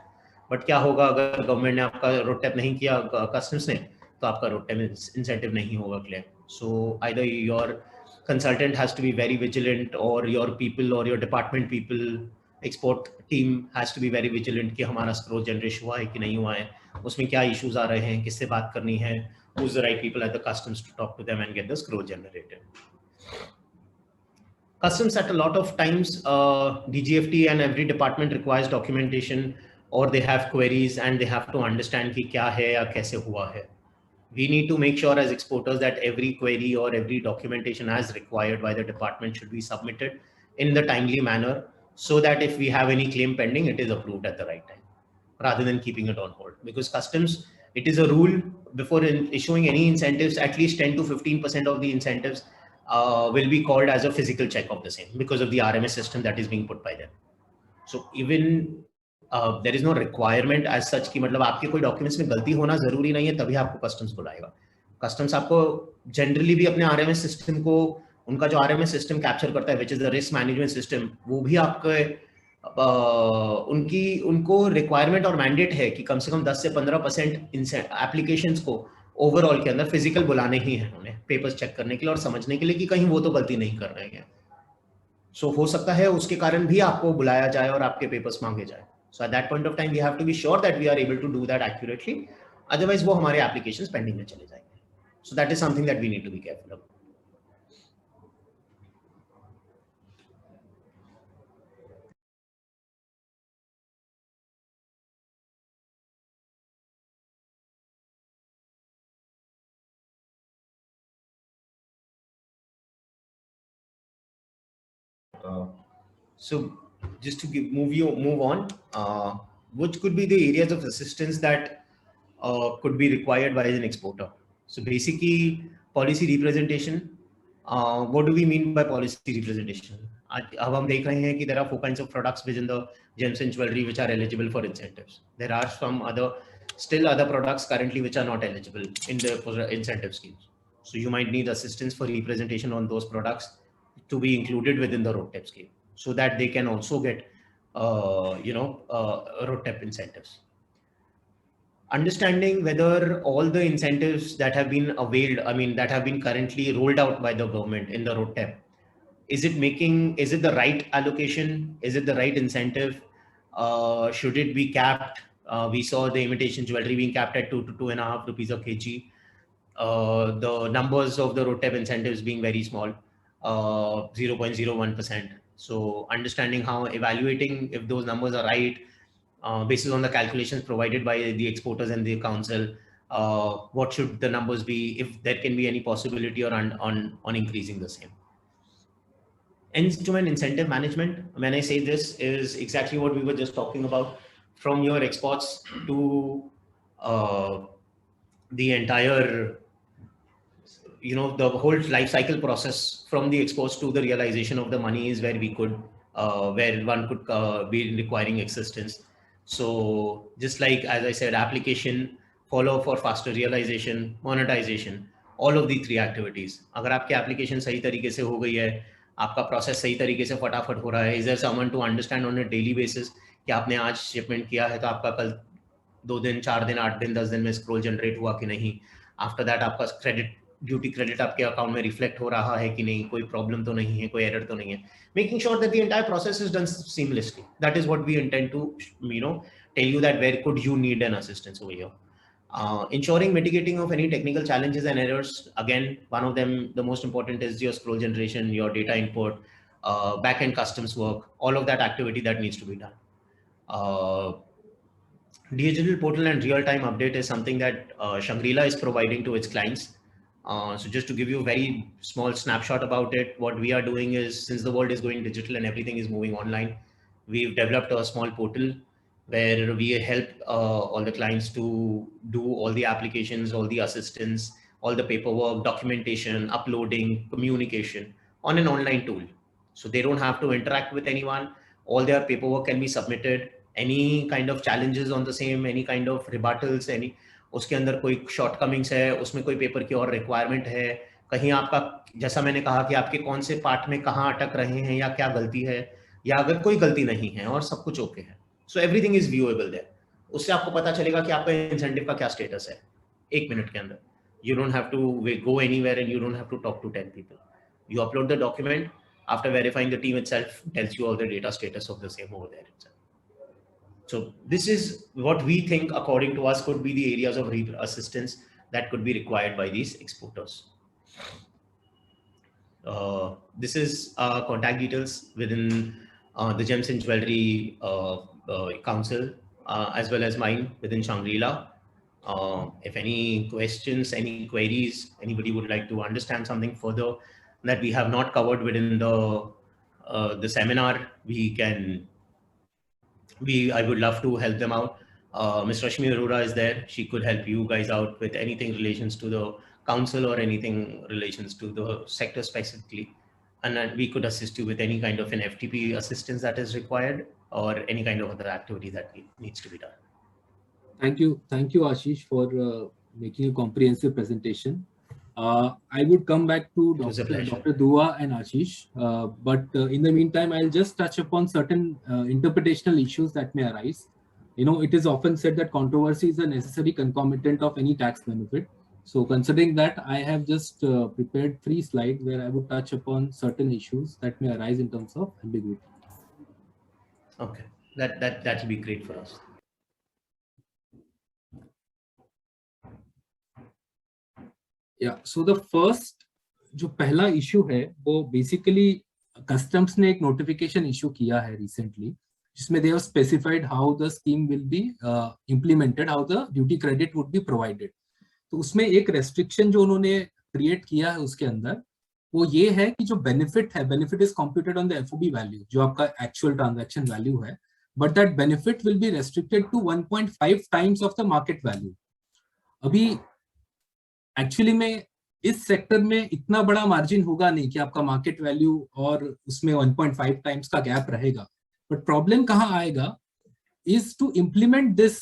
But क्या होगा अगर government ने आपका road tax नहीं किया customs ने, तो आपका road tax incentive नहीं होगा claim. So either your consultant has to be very vigilant, or your people or your department people, export team has to be very vigilant कि हमारा scroll generation हुआ है कि नहीं हुआ है, उसमें क्या issues आ रहे हैं, किससे बात करनी है, who's the right people at the customs to talk to them and get the scroll generated. Customs at a lot of times, DGFT and every department requires documentation, or they have queries and they have to understand कि क्या है या कैसे हुआ है. We need to make sure as exporters that every query or every documentation as required by the department should be submitted in the timely manner, so that if we have any claim pending, it is approved at the right time, rather than keeping it on hold. Because customs, it is a rule before issuing any incentives, at least 10 to 15% of the incentives will be called as a physical check of the same, because of the RMS system that is being put by them. So even there is no requirement as such कि मतलब आपके कोई documents में गलती होना जरूरी नहीं है तभी आपको customs बुलाएगा. Customs आपको generally भी अपने RMS system को, उनका जो RMS system capture करता है, which is the risk management system, वो भी आपके उनको requirement और mandate है कि कम से कम 10 से 15% applications को overall के अंदर physical बुलाने ही हैं उन्हें, papers check करने के लिए और समझने के लिए कि कहीं वो तो गलती नहीं कर रहे हैं. So हो सकता है उसके कारण भी आपको बुलाया जाए और आपके papers मांगे जाए. So at that point of time, we have to be sure that we are able to do that accurately. Otherwise, वो हमारे applications pending में चले जाएंगे. So that is something that we need to be careful of. So just to move on, which could be the areas of assistance that could be required by an exporter. So basically, policy representation. What do we mean by policy representation? अब हम देख रहे हैं कि there are 4 kinds of products within the gems and jewelry which are eligible for incentives. There are some other products currently which are not eligible in the incentive schemes. So you might need assistance for representation on those products to be included within the road tax scheme, so that they can also get road tax incentives. Understanding whether all the incentives that have been availed, that have been currently rolled out by the government in the road tax, is it the right allocation? Is it the right incentive? Should it be capped? We saw the imitation jewelry being capped at 2 to 2.5 rupees a kg. The numbers of the road tax incentives being very small, 0.01%. So understanding how, evaluating if those numbers are right, based on the calculations provided by the exporters and the council, what should the numbers be, if there can be any possibility or on increasing the same. Instrument incentive management, when I say this, is exactly what we were just talking about, from your exports to the entire, the whole life cycle process from the exports to the realization of the money is where we could, where one could be requiring assistance. So just like, as I said, application, follow for faster realization, monetization, all of the 3 activities. अगर आपकी application सही तरीके से हो गई है, आपका process सही तरीके से फटाफट हो रहा है, is there someone to understand on a daily basis कि आपने आज shipment किया है तो आपका कल 2 दिन 4 दिन 8 दिन 10 दिन में स्क्रॉल जनरेट हुआ कि नहीं, आफ्टर दैट आपका क्रेडिट ड्यूटी क्रेडिट आपके अकाउंट में रिफ्लेक्ट हो रहा है कि नहीं, कोई प्रॉब्लम तो नहीं है, कोई एरर तो नहीं है, making sure that the entire process is done seamlessly. That is what we intend to tell you that where could you need an assistance over here. Ensuring mitigating of any technical challenges and errors. Again, one of them, the most important, is your scroll generation, your data input, back-end customs work, all of that activity that needs to be done. Digital portal and real-time update is something that Shangri-La is providing to its clients. So just to give you a very small snapshot about it, what we are doing is, since the world is going digital and everything is moving online, we've developed a small portal where we help all the clients to do all the applications, all the assistance, all the paperwork, documentation, uploading, communication on an online tool. So they don't have to interact with anyone. All their paperwork can be submitted. Any kind of challenges on the same, any kind of rebuttals, any उसके अंदर कोई shortcomings है, उसमें कोई paper की और requirement है, कहीं आपका, जैसा मैंने कहा कि आपके कौन से पार्ट में कहाँ अटक रहे हैं या क्या गलती है, या अगर कोई गलती नहीं है और सब कुछ ओके है. So everything is viewable there. उससे आपको पता चलेगा कि आपका इंसेंटिव का क्या स्टेटस है 1 मिनट के अंदर. You don't have to go anywhere and you don't have to talk to 10 people. You upload the document. After verifying, the team itself tells you all the data status of the same over there itself. So this is what we think, according to us, could be the areas of assistance that could be required by these exporters. This is contact details within the Gems and Jewelry Council, as well as mine within Shangri-La. If any questions, any queries, anybody would like to understand something further that we have not covered within the seminar, I would love to help them out. Ms. Rashmi Arora is there. She could help you guys out with anything relations to the council or anything relations to the sector specifically. And then we could assist you with any kind of an FTP assistance that is required, or any kind of other activity that needs to be done. Thank you, Ashish, for making a comprehensive presentation. I would come back to Dr. Dua and Ashish, but in the meantime, I'll just touch upon certain interpretational issues that may arise. It is often said that controversy is a necessary concomitant of any tax benefit. So considering that, I have just prepared 3 slides where I would touch upon certain issues that may arise in terms of ambiguity. Okay, that will be great for us. Yeah, so the first जो पहला issue है वो basically customs ने एक notification issue किया है recently, जिसमें they have specified how the scheme will be implemented, how the duty credit would be provided. तो उसमें एक रेस्ट्रिक्शन जो उन्होंने क्रिएट किया है उसके अंदर वो ये है कि जो बेनिफिट है, benefit is computed on the FOB value, जो आपका एक्चुअल ट्रांजैक्शन वैल्यू है, but that benefit will be restricted to 1.5 times of the market value. अभी एक्चुअली में इस सेक्टर में इतना बड़ा मार्जिन होगा नहीं कि आपका मार्केट वैल्यू और उसमें 1.5 टाइम्स का गैप रहेगा. बट प्रॉब्लम कहाँ आएगा is to implement this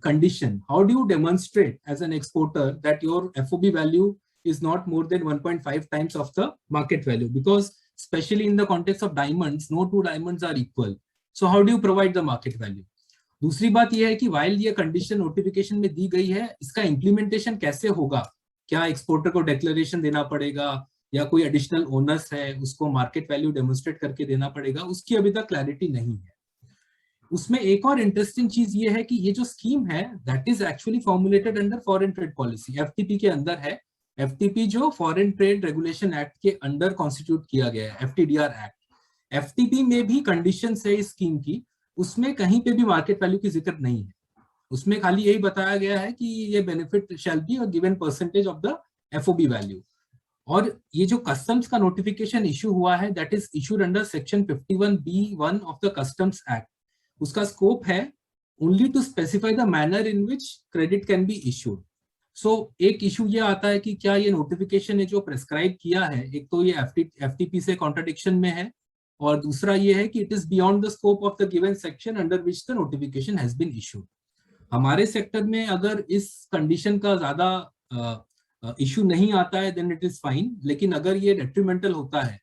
condition. How do you demonstrate as an exporter that your FOB value is not more than 1.5 times of the market value? Because especially in the context of diamonds, no 2 diamonds are equal. So how do you provide the market value? दूसरी बात यह है कि while ये condition notification में दी गई है, इसका इम्प्लीमेंटेशन कैसे होगा? क्या एक्सपोर्टर को डिक्लेरेशन देना पड़ेगा या कोई एडिशनल ओनर्स है उसको मार्केट वैल्यू डेमोन्स्ट्रेट करके देना पड़ेगा? उसकी अभी तक क्लैरिटी नहीं है. उसमें एक और इंटरेस्टिंग चीज ये है कि ये जो स्कीम है that is actually formulated under foreign trade policy, FTP के अंदर है. एफटीपी जो फॉरेन ट्रेड रेगुलेशन एक्ट के अंडर कॉन्स्टिट्यूट किया गया है, एफटीडीआर एक्ट. एफटीपी में भी कंडीशंस है इस स्कीम की, उसमें कहीं पे भी मार्केट वैल्यू की जिक्र नहीं है. उसमें खाली यही बताया गया है कि ये benefit shall be a given percentage of the FOB value. और ये जो कस्टम्स का नोटिफिकेशन इशू हुआ है that is issued under section 51B1 of the customs act. उसका स्कोप है only to specify the manner in which credit can be issued. So एक issue ये आता है कि क्या ये नोटिफिकेशन है जो प्रेस्क्राइब किया है, एक तो ये एफटीपी से कॉन्ट्रडिक्शन में है, और दूसरा ये है कि it is beyond the scope of the given section under which the notification has been issued. हमारे सेक्टर में अगर इस कंडीशन का ज्यादा इशू नहीं आता है देन इट इज फाइन, लेकिन अगर ये डेट्रीमेंटल होता है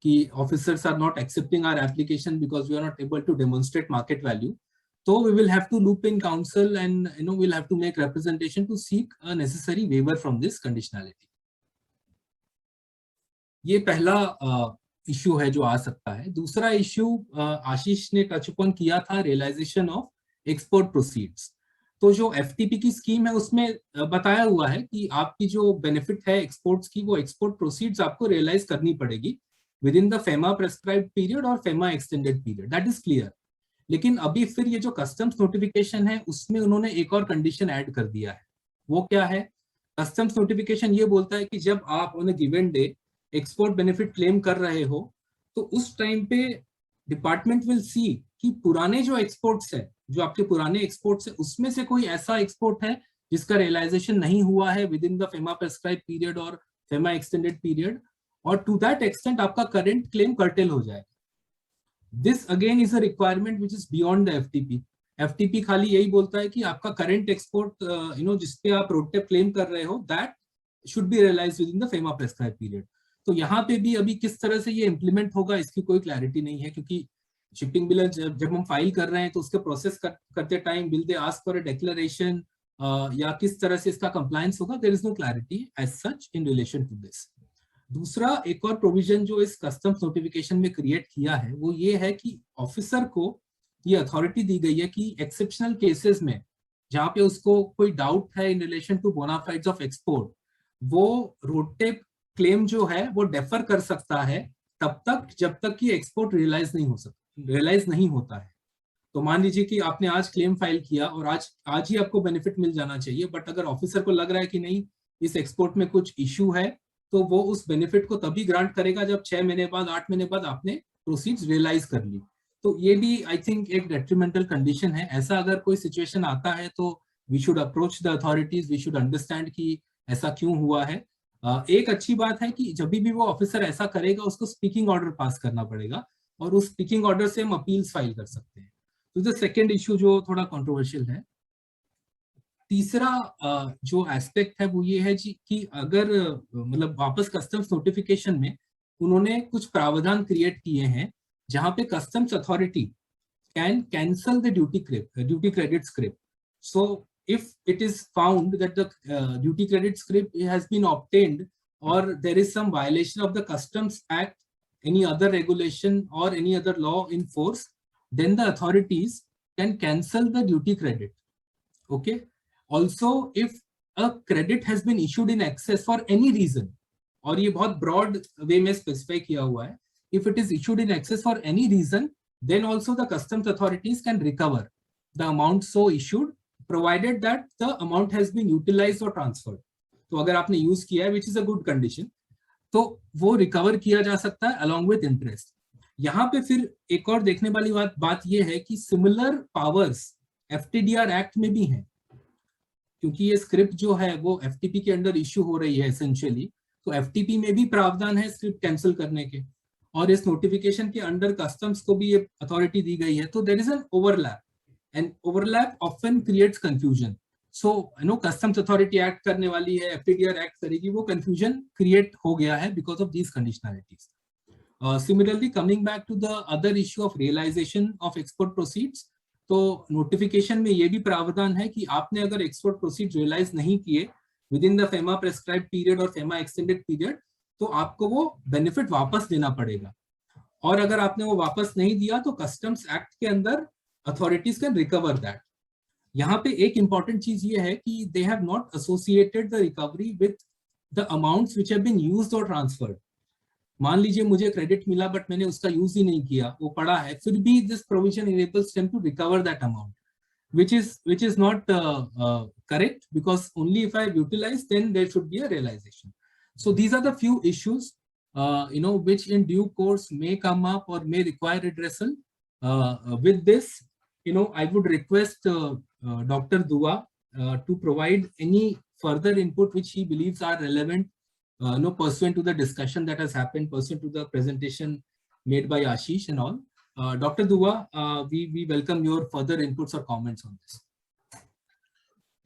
कि officers are not accepting our application because we are not able to demonstrate market value, So we will have to loop in council and we'll have to make representation to seek a necessary waiver from this conditionality. ये पहला issue है जो आ सकता है. दूसरा issue आशीष ने touch upon किया था, रियलाइजेशन ऑफ एक्सपोर्ट प्रोसीड्स. तो जो एफटीपी की स्कीम है उसमें बताया हुआ है कि आपकी जो बेनिफिट है एक्सपोर्ट्स की, वो एक्सपोर्ट प्रोसीड्स आपको रियलाइज करनी पड़ेगी within the FEMA prescribed period और FEMA extended period. That is clear. लेकिन अभी फिर ये जो कस्टम्स नोटिफिकेशन है उसमें उन्होंने एक और कंडीशन ऐड कर दिया है. वो क्या है? कस्टम्स नोटिफिकेशन ये बोलता है कि जब आप on a given day export benefit claim कर रहे हो तो उस टाइम पे डिपार्टमेंट विल सी कि पुराने जो एक्सपोर्ट्स है, जो आपके पुराने एक्सपोर्ट्स है, उसमें से कोई ऐसा एक्सपोर्ट है जिसका रियलाइजेशन नहीं हुआ है with in the FEMA prescribe period और फेमा एक्सटेंडेड पीरियड, और टू दैट एक्सटेंट आपका करंट क्लेम कर्टेल हो जाए. This again is a requirement which is beyond the FTP. FTP खाली यही बोलता है कि आपका करंट एक्सपोर्ट जिसपे आप रोड टेप क्लेम कर रहे हो that should be realised within the FEMA prescribe period. तो यहाँ पे भी अभी किस तरह से ये इम्प्लीमेंट होगा इसकी कोई क्लैरिटी नहीं है, क्योंकि शिपिंग बिल जब हम फाइल कर रहे हैं तो उसके प्रोसेस करते time will they ask for a declaration या किस तरह से इसका कंप्लायंस होगा. There is no clarity as such in relation to this. दूसरा एक और प्रोविजन जो इस कस्टम्स नोटिफिकेशन में क्रिएट किया है वो ये है कि ऑफिसर को ये अथॉरिटी दी गई है कि एक्सेप्शनल केसेस में जहाँ पे उसको कोई डाउट है in relation to bona fides of export, वो रोड टेप क्लेम जो है वो डेफर कर सकता है तब तक जब तक कि एक्सपोर्ट रियलाइज नहीं होता है. तो मान लीजिए कि आपने आज क्लेम फाइल किया और आज ही आपको बेनिफिट मिल जाना चाहिए, बट अगर ऑफिसर को लग रहा है कि नहीं इस एक्सपोर्ट में कुछ इश्यू है तो वो उस बेनिफिट को तभी ग्रांट करेगा जब 6 महीने बाद 8 महीने बाद आपने प्रोसीड्स रियलाइज कर ली. तो ये भी आई थिंक एक डेट्रीमेंटल कंडीशन है. ऐसा अगर कोई सिचुएशन आता है तो we should approach the authorities, we should understand कि ऐसा क्यों हुआ है. एक अच्छी बात है कि जब भी वो ऑफिसर ऐसा करेगा उसको स्पीकिंग ऑर्डर पास करना पड़ेगा और उस स्पीकिंग ऑर्डर से हम अपील्स फाइल कर सकते हैं. तो द सेकेंड इश्यू जो थोड़ा कंट्रोवर्शियल है. तीसरा जो एस्पेक्ट है वो ये है कि अगर मतलब वापस कस्टम्स नोटिफिकेशन में उन्होंने कुछ प्रावधान क्रिएट किए हैं जहां पे customs authority can cancel the duty credit script. So if it is found that the duty credit script has been obtained or there is some violation of the Customs Act, any other regulation or any other law in force, then the authorities can cancel the duty credit. Okay. Also, if a credit has been issued in excess for any reason, और ये बहुत broad way में specify किया हुआ है, if it is issued in excess for any reason, then also the customs authorities can recover the amount so issued, provided that the amount has been utilized or transferred. तो अगर आपने use किया है, which is a good condition, तो वो recover किया जा सकता है along with interest. यहाँ पे फिर एक और देखने वाली बात ये है कि सिमिलर पावर्स FTDR एक्ट में भी हैं, क्योंकि ये स्क्रिप्ट जो है वो FTP के अंडर इश्यू हो रही है एसेंशियली, तो FTP में भी प्रावधान है स्क्रिप्ट कैंसिल करने के, और इस नोटिफिकेशन के अंडर कस्टम्स को भी ये अथॉरिटी दी गई है. तो there is an overlap. And overlap often creates confusion. So, Customs Authority Act करने वाली है, FTDR Act करेगी, वो confusion create हो गया है because of these conditionalities. Similarly, coming back to the other issue of realization of export proceeds, तो notification में ये भी प्रावधान है कि आपने अगर export proceeds realize नहीं किए within the FEMA prescribed period और FEMA extended period, तो आपको वो benefit वापस देना पड़ेगा. और अगर आपने वो वापस नहीं दिया तो Customs Act के अंदर authorities can recover that. यहाँ पे एक important चीज ये है कि they have not associated the recovery with the amounts which have been used or transferred. मान लीजिए मुझे क्रेडिट मिला बट मैंने उसका यूज ही नहीं किया, वो पड़ा है, फिर भी this provision enables them to recover that amount, which is not correct, because only if I utilize then there should be a realization. So these are the few issues which in due course may come up or may require redressal. With this, I would request Dr. Dua to provide any further input which he believes are relevant, pursuant to the discussion that has happened, pursuant to the presentation made by Ashish and all. Dr. Dua, we welcome your further inputs or comments on this.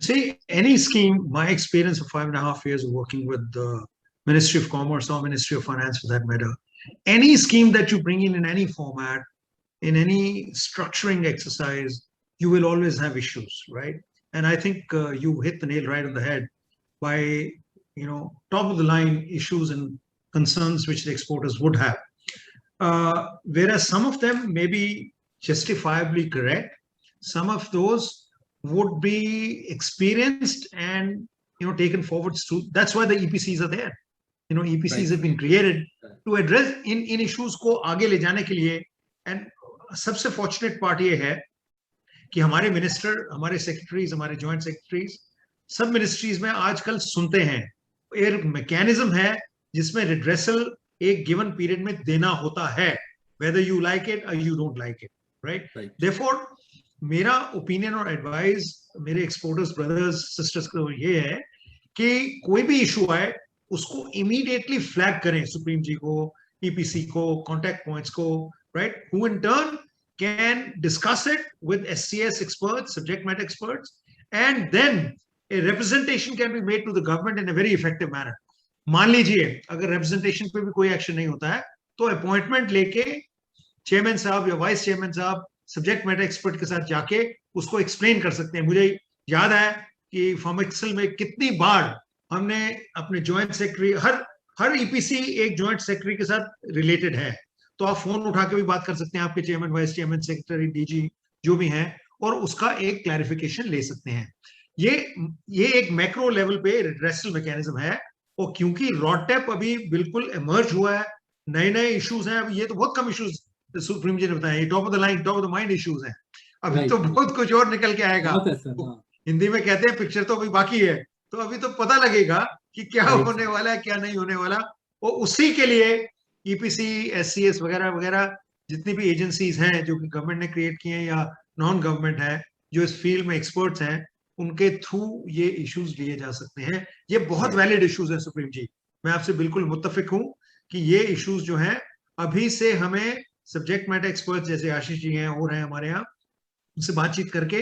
See, any scheme, my experience of 5.5 years of working with the Ministry of Commerce or Ministry of Finance for that matter, any scheme that you bring in any format, in any structuring exercise, you will always have issues, right? And I think you hit the nail right on the head by, top of the line issues and concerns which the exporters would have. Whereas some of them may be justifiably correct, some of those would be experienced and taken forward through. That's why the EPCs are there. EPCs have been created to address in issues को आगे ले जाने के लिए. And सबसे fortunate part ये है कि हमारे मिनिस्टर, हमारे सेक्रेटरीज, हमारे जॉइंट सेक्रेटरीज सब मिनिस्ट्रीज में आजकल सुनते हैं. एक मैकेनिज्म है जिसमें रिड्रेसल एक गिवन पीरियड में देना होता है, whether you like it or you don't like it, right? Therefore, मेरा ओपिनियन और एडवाइस मेरे एक्सपोर्टर्स ब्रदर्स सिस्टर्स को ये है कि कोई भी इशू आए उसको इमीडिएटली फ्लैग करें सुप्रीम जी को, ईपीसी को, कॉन्टैक्ट पॉइंट्स को, right? Who in turn can discuss it with SCS experts, subject matter experts, and then a representation can be made to the government in a very effective manner. मान लीजिए अगर representation पे भी कोई action नहीं होता है तो अपॉइंटमेंट लेके चेयरमैन साहब या वाइस चेयरमैन साहब सब्जेक्ट मैटर एक्सपर्ट के साथ जाके उसको एक्सप्लेन कर सकते हैं. मुझे याद है कि फॉर्मेक्सल में कितनी बार हमने अपने जॉइंट सेक्रेटरी, हर ईपीसी एक जॉइंट सेक्रेटरी के साथ रिलेटेड है, तो आप फोन उठा के भी बात कर सकते हैं आपके chairman, vice chairman, secretary, DG जो भी हैं, और उसका एक क्लैरिफिकेशन ले सकते हैं. ये एक मैक्रो लेवल पे रिड्रेसल मैकेनिज्म है. और क्योंकि रॉडटेप अभी बिल्कुल इमर्ज हुआ है, नए नए इश्यूज हैं, ये तो बहुत कम इश्यूज सुप्रीम जी ने बताया, ये top of the line, top of the mind issues हैं. अभी तो बहुत कुछ और निकल के आएगा. हिंदी में कहते हैं पिक्चर तो अभी बाकी है, तो अभी तो पता लगेगा कि क्या होने वाला है, क्या नहीं होने वाला. और उसी के लिए ईपीसी, एससीएस वगैरह वगैरह जितनी भी एजेंसीज हैं जो कि गवर्नमेंट ने क्रिएट की हैं या नॉन गवर्नमेंट है जो इस फील्ड में एक्सपर्ट्स हैं, उनके थ्रू ये इश्यूज लिए जा सकते हैं. ये बहुत वैलिड इश्यूज है सुप्रीम जी, मैं आपसे बिल्कुल मुत्तफिक हूं कि ये इश्यूज जो हैं अभी से हमें सब्जेक्ट मैटर एक्सपर्ट्स जैसे आशीष जी हैं और हैं हमारे यहाँ, उनसे बातचीत करके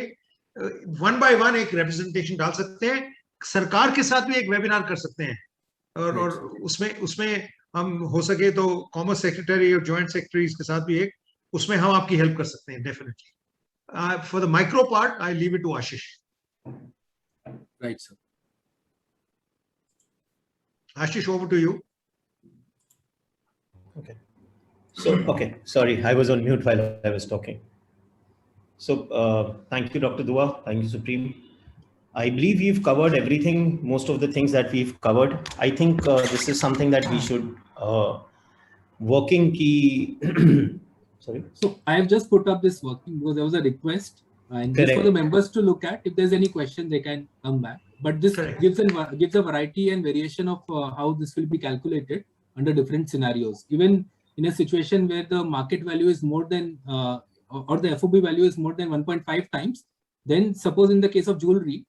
वन बाय वन एक रिप्रेजेंटेशन डाल सकते हैं. सरकार के साथ भी एक वेबिनार कर सकते हैं और उसमें हम हो सके तो कॉमर्स सेक्रेटरी और जॉइंट सेक्रेटरीज के साथ भी एक उसमें हम आपकी हेल्प कर सकते हैं definitely. For the micro part I leave it to Ashish. Right, sir. Ashish, over to you. Okay. So, okay, sorry, I was on mute while I was talking. So, thank you, Dr. Dua. Thank you, Supreme. I believe we've covered everything, most of the things that we've covered. I think this is something that we should working key. Sorry. So, I have just put up this working because there was a request. And just for the members to look at, if there's any question, they can come back. But this gives a variety and variation of how this will be calculated under different scenarios. Even in a situation where the market value is more than, or the FOB value is more than 1.5 times, then suppose in the case of jewelry,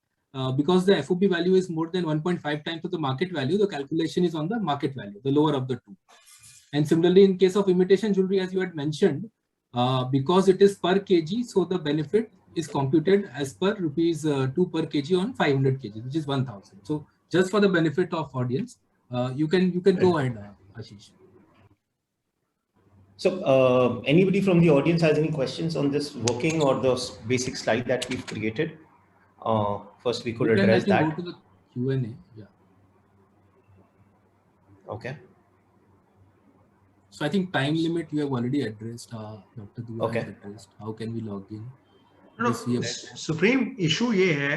because the FOB value is more than 1.5 times of the market value, the calculation is on the market value, the lower of the two. And similarly, in case of imitation jewelry, as you had mentioned, because it is per kg, so the benefit is computed as per rupees 2 per kg on 500 kg, which is 1000. So just for the benefit of audience, you can go ahead, Ashish. So anybody from the audience has any questions on this working or the basic slide that we've created? First we could address that. Go to the Q&A. Yeah. Okay. So I think time limit you have already addressed. Dr. Dua Okay. has addressed. How can we log in? Supreme issue ये है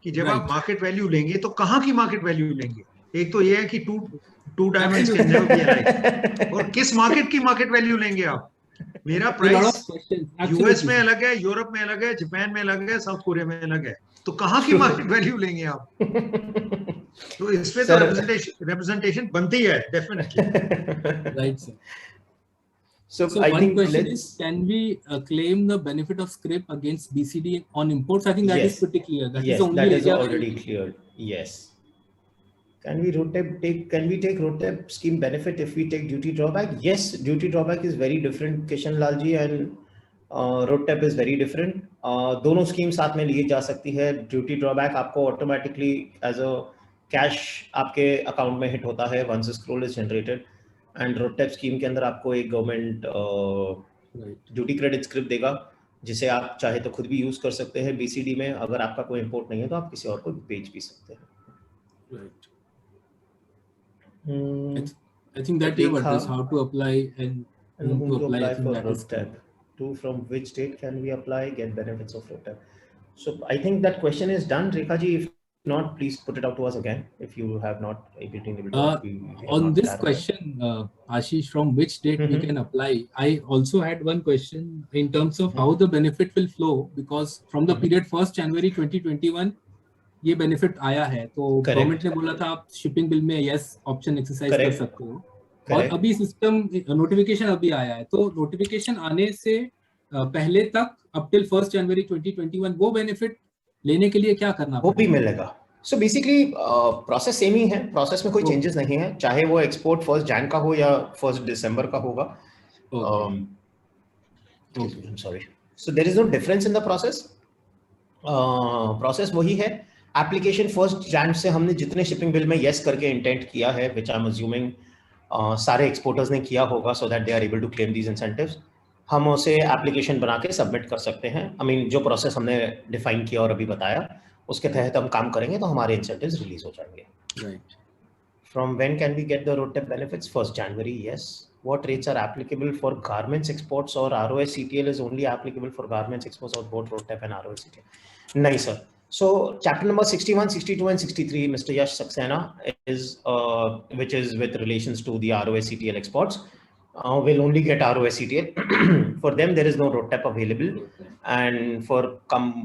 कि जब आप market value लेंगे तो कहाँ की market value लेंगे. एक तो ये है कि two diamonds can never be alike, और किस मार्केट की मार्केट वैल्यू लेंगे आप. मेरा प्राइस यूएस में अलग है, यूरोप में अलग है, जापान में अलग है, साउथ कोरिया में अलग है, तो कहाँ की मार्केट वैल्यू लेंगे आप. तो इसमें तो रिप्रेजेंटेशन बनती है definitely. Right sir. So I one think question is, can we claim the benefit of scrip against BCD on imports? I think that is pretty clear. That is only that is already cleared. Yes. Can we take roadtap scheme benefit if we take duty drawback? Yes, duty drawback is very different, Kishan Lal ji, and roadtap is very different. दोनों scheme साथ में लिए जा सकती है. Duty drawback आपको automatically as a cash आपके account में हिट होता है once scroll is generated. And RoDTEP scheme के अंदर आपको एक गवर्नमेंट ड्यूटी क्रेडिट स्क्रिप्ट देगा जिसे आप चाहे तो खुद भी यूज कर सकते हैं BCD में। अगर आपका कोई इंपोर्ट नहीं है तो आप किसी और को बेच भी सकते हैं। Right. I think that you have देखा, addressed how to apply and and whom whom to to apply. I apply think for that is clear. RoadTap. To from which date can we apply, get benefits of RoadTap? So I think that question is done. Rekha ji, if not, please put it out to us again. If you have not been able to, we have On not this clarified. question, Ashish, from which date we can apply? I also had one question in terms of how the benefit will flow, because from the period 1st January 2021 ये benefit आया है, तो government ने बोला था आप shipping bill में yes option exercise कर सकते हो, और अभी सिस्टम नोटिफिकेशन अभी आया है, तो नोटिफिकेशन आने से पहले तक अप टिल 1st जनवरी 2021 वो बेनिफिट लेने के लिए क्या करना वो भी मिलेगा। सो बेसिकली प्रोसेस सेम ही है, प्रोसेस में कोई चेंजेस नहीं है, चाहे वो एक्सपोर्ट 1st जैन का हो या 1st दिसंबर का होगा। Sorry, so there is no difference in the process. Process वही है। एप्लीकेशन 1st जैन से हमने जितने शिपिंग बिल में यस करके इंटेंट किया है, विच आई एम अज्यूमिंग सारे एक्सपोर्टर्स ने किया होगा, so that they are able to claim these incentives, हम उसे एप्लीकेशन बना के सबमिट कर सकते हैं। आई मीन जो प्रोसेस हमने डिफाइन किया और अभी बताया उसके तहत हम काम करेंगे तो हमारे इंसेंटिव्स रिलीज हो जाएंगे। Right. From when can we get the RoadTap benefits? 1st January, yes. What rates are applicable for garments exports, or ROS-CTL is only applicable for garments exports or both RoadTap and ROS-CTL? No, sir. So chapter number 61, 62 and 63, Mr. Yash Saxena, is which is with relations to the ROS-CTL exports, will only get ROS-CTL. For them, there is no RoadTap available, and for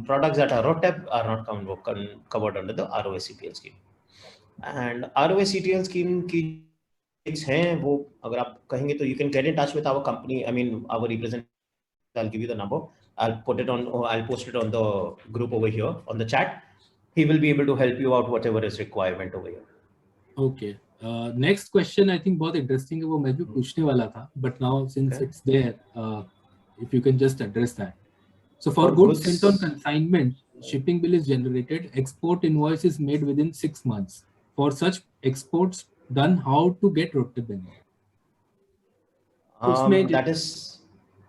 products that are RoadTap are not covered under the ROS-CTL scheme. And ROS-CTL scheme की हैं वो, अगर आप कहेंगे तो you can get in touch with our company, I mean our representative. I'll give you the number, I'll post it on the group over here on the chat. He will be able to help you out whatever is requirement over here. Okay. Next question I think बहुत interesting है, वो मैं भी पूछने वाला था, but now since it's there, if you can just address that. So for goods sent on consignment, shipping bill is generated, export invoice is made within 6 months. For such exports done, how to get RoadTap benefit? That is,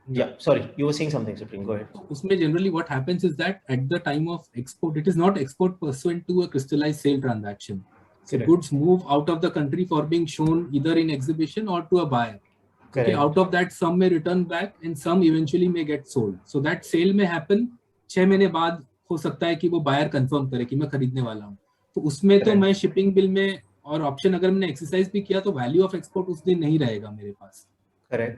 yeah, sorry, you were saying something, Supreme, go ahead. Usme generally what happens is that at the time of export, it is not export pursuant to a crystallized sale transaction. So goods move out of the country for being shown either in exhibition or to a buyer. Okay, out of that, some may return back and some eventually may get sold. So that sale may happen 6 महीने बाद, हो सकता है कि वो buyer confirm करे कि मैं खरीदने वाला हूँ, तो उसमें तो मैं shipping bill में और option अगर मैंने exercise भी किया तो value of export उस दिन नहीं रहेगा मेरे पास. Correct.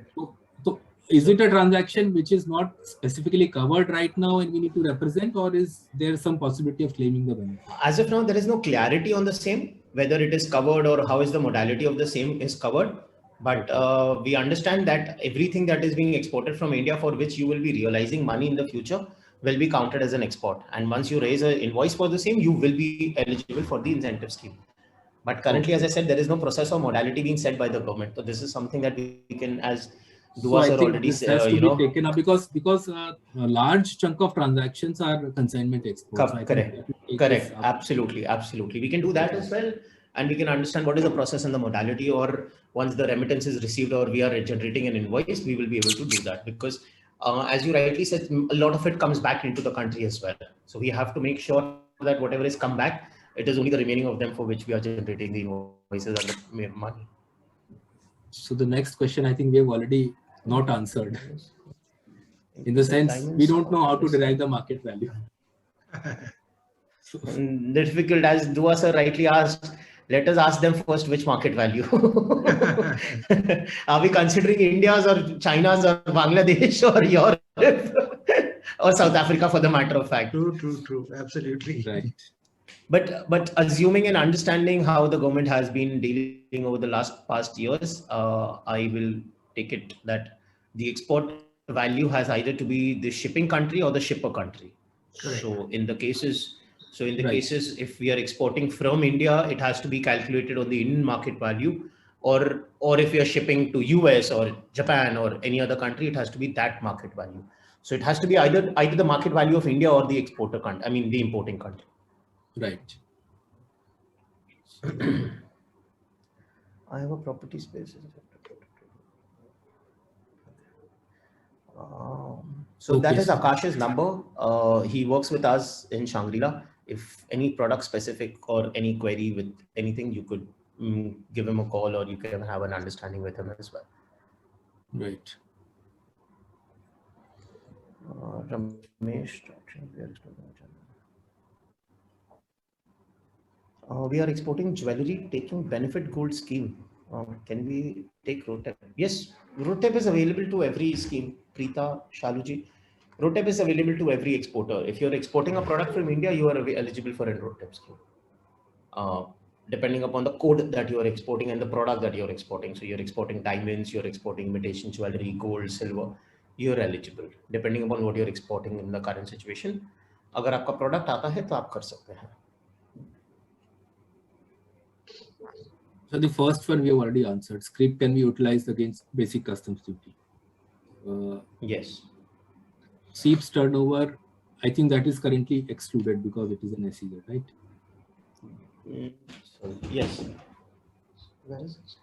तो is it a transaction which is not specifically covered right now and we need to represent, or is there some possibility of claiming the benefit? As of now, there is no clarity on the same, whether it is covered or how is the modality of the same is covered. But we understand that everything that is being exported from India for which you will be realizing money in the future will be counted as an export. And once you raise an invoice for the same, you will be eligible for the incentive scheme. But currently, as I said, there is no process or modality being set by the government. So this is something that we can, as So I think this has to be taken up because a large chunk of transactions are consignment exports. Correct. Absolutely. We can do that as well. And we can understand what is the process and the modality, or once the remittance is received or we are generating an invoice, we will be able to do that, because as you rightly said, a lot of it comes back into the country as well. So we have to make sure that whatever is come back, it is only the remaining of them for which we are generating the invoices and the money. So the next question, I think we have already not answered. In the sense, we don't know how to derive the market value. Difficult, as Dua sir rightly asked. Let us ask them first which market value. Are we considering India's or China's or Bangladesh or Europe or South Africa, for the matter of fact? True. Absolutely. Right. But assuming and understanding how the government has been dealing over the past years, I will take it that the export value has either to be the shipping country or the shipper country. Correct. So in the cases, if we are exporting from India, it has to be calculated on the Indian market value, or if we are shipping to US or Japan or any other country, it has to be that market value. So it has to be either the market value of India or the exporter country, I mean the importing country. Right. I have a property space. So that Okay, is sir. Akash's number. He works with us in Shangri-La. If any product specific or any query with anything, you could give him a call, or you can have an understanding with him as well. Right. Ramesh, we are exporting jewelry taking benefit gold scheme. Can we take RoTep? Yes, RoTep is available to every scheme. Preeta, Shaluji, RoTep is available to every exporter. If you're exporting a product from India, you are eligible for a RoTep scheme. Depending upon the code that you are exporting and the product that you're exporting. So you're exporting diamonds, you're exporting imitation jewelry, gold, silver, you're eligible. Depending upon what you're exporting in the current situation. अगर आपका product आता है तो आप कर सकते हैं. So the first one we have already answered. Scrip can be utilized against basic customs duty. Yes. SEEP's turnover, I think that is currently excluded because it is an SEZ, right? So, yes. Where is it?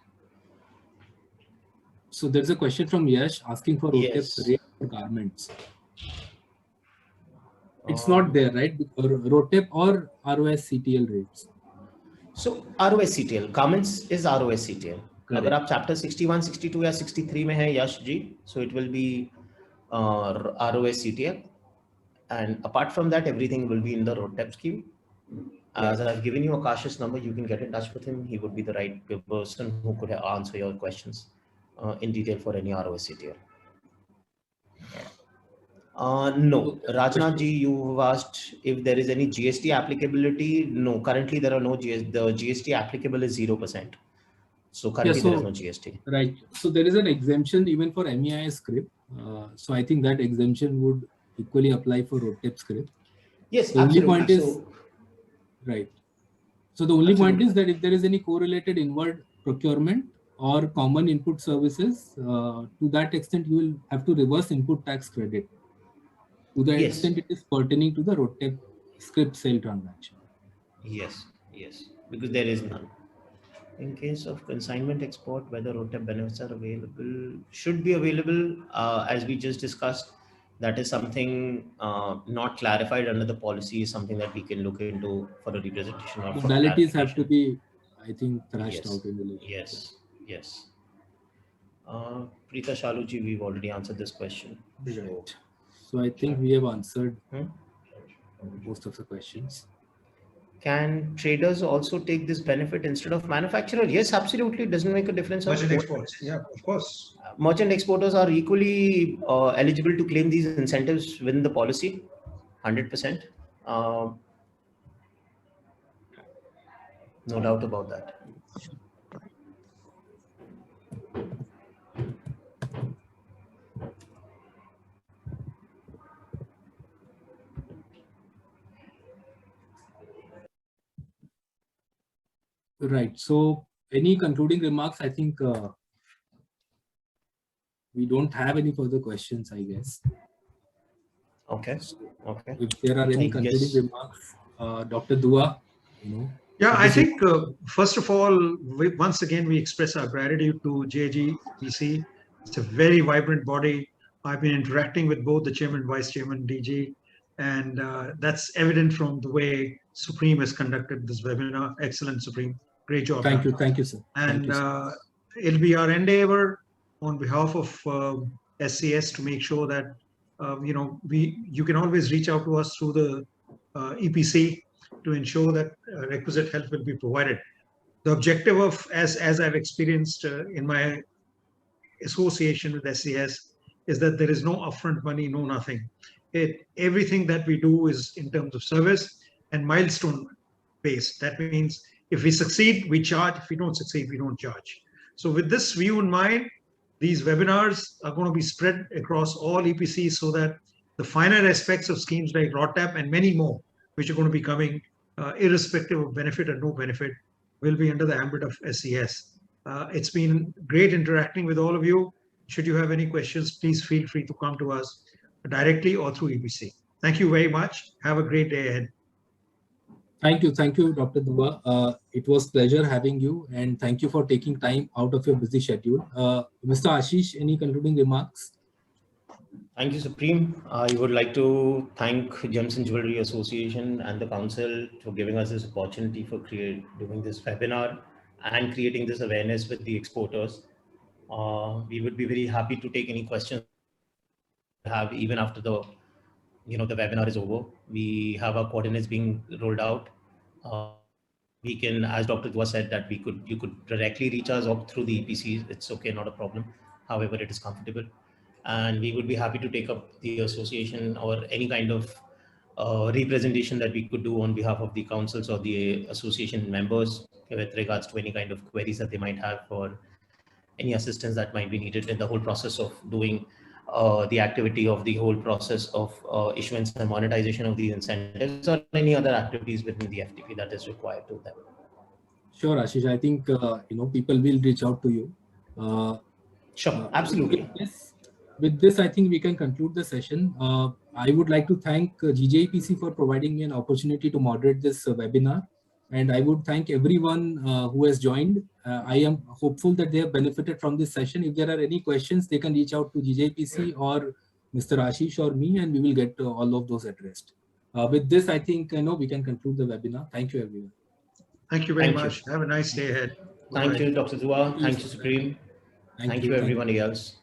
So there's a question from Yash asking for Yes. RoTep rate for garments. It's not there, right? RoTep or ROS-CTL rates. So ROS-CTL, garments is ROS-CTL. अगर आप chapter 61, 62 या 63 में है Yash ji, so it will be ROS-CTL, and apart from that, everything will be in the RoTep scheme. As I've given you Akash's number, you can get in touch with him. He would be the right person who could answer your questions in detail for any ROS-CTL. No, Rajnath ji, you asked if there is any GST applicability. No, currently there are no GST. The GST applicable is 0%. So currently there is no GST. Right. So there is an exemption even for MEIS script. So I think that exemption would equally apply for RoTep script. Yes, the only absolutely. point is right. So the only point is that if there is any correlated inward procurement or common input services, to that extent you will have to reverse input tax credit. To the extent it is pertaining to the RoTep script sale transaction. Yes, because there is none. In case of consignment export, whether RoTep benefits are available, should be available, as we just discussed. That is something not clarified under the policy, is something that we can look into for a representation. Or modalities have to be, I think, thrashed out in the later. Yes. Preeta, Shaluji, we've already answered this question. Right. So I think we have answered most of the questions. Can traders also take this benefit instead of manufacturer? Yes, absolutely. It doesn't make a difference. Merchant exports, yeah, of course. Merchant exporters are equally eligible to claim these incentives within the policy, 100%. No doubt about that. Right. So any concluding remarks? I think we don't have any further questions, I guess. Okay. If there are any concluding remarks, Dr. Dua, Yeah, I think first of all, once again, we express our gratitude to JGPC. It's a very vibrant body. I've been interacting with both the chairman, vice chairman, DG, and that's evident from the way Supreme has conducted this webinar. Excellent, Supreme. Great job. Thank you, sir. And it'll be our endeavor on behalf of SCS to make sure that you can always reach out to us through the EPC to ensure that requisite help will be provided. The objective of, as I've experienced in my association with SCS, is that there is no upfront money, no nothing. Everything that we do is in terms of service and milestone based. That means if we succeed, we charge. If we don't succeed, we don't charge. So with this view in mind, these webinars are going to be spread across all EPCs so that the finer aspects of schemes like RoTep and many more, which are going to be coming irrespective of benefit or no benefit, will be under the ambit of SCS. It's been great interacting with all of you. Should you have any questions, please feel free to come to us directly or through EPC. Thank you very much. Have a great day ahead. Thank you, Dr. Dua. It was a pleasure having you, and thank you for taking time out of your busy schedule. Mr. Ashish, any concluding remarks? Thank you, Supreme. I would like to thank Gems and Jewelry Association and the Council for giving us this opportunity for doing this webinar and creating this awareness with the exporters. We would be very happy to take any questions you have even after the the webinar is over. We have our coordinates being rolled out. We can, as Dr. Dua said, that you could directly reach us up through the EPCs. It's okay, not a problem. However, it is comfortable. And we would be happy to take up the association or any kind of representation that we could do on behalf of the councils or the association members with regards to any kind of queries that they might have for any assistance that might be needed in the whole process of doing the activity of the whole process of issuance and monetization of these incentives or any other activities within the FTP that is required to them. Sure, Ashish. I think people will reach out to you. Sure, absolutely. With this, I think we can conclude the session. I would like to thank GJEPC for providing me an opportunity to moderate this webinar. And I would thank everyone who has joined. I am hopeful that they have benefited from this session. If there are any questions, they can reach out to GJEPC or Mr. Ashish or me, and we will get all of those addressed. With this, I think we can conclude the webinar. Thank you, everyone. Thank you very much. Have a nice day ahead. Thank you, Dr. Dua. Thank you, Supreme. Thank you, everyone else.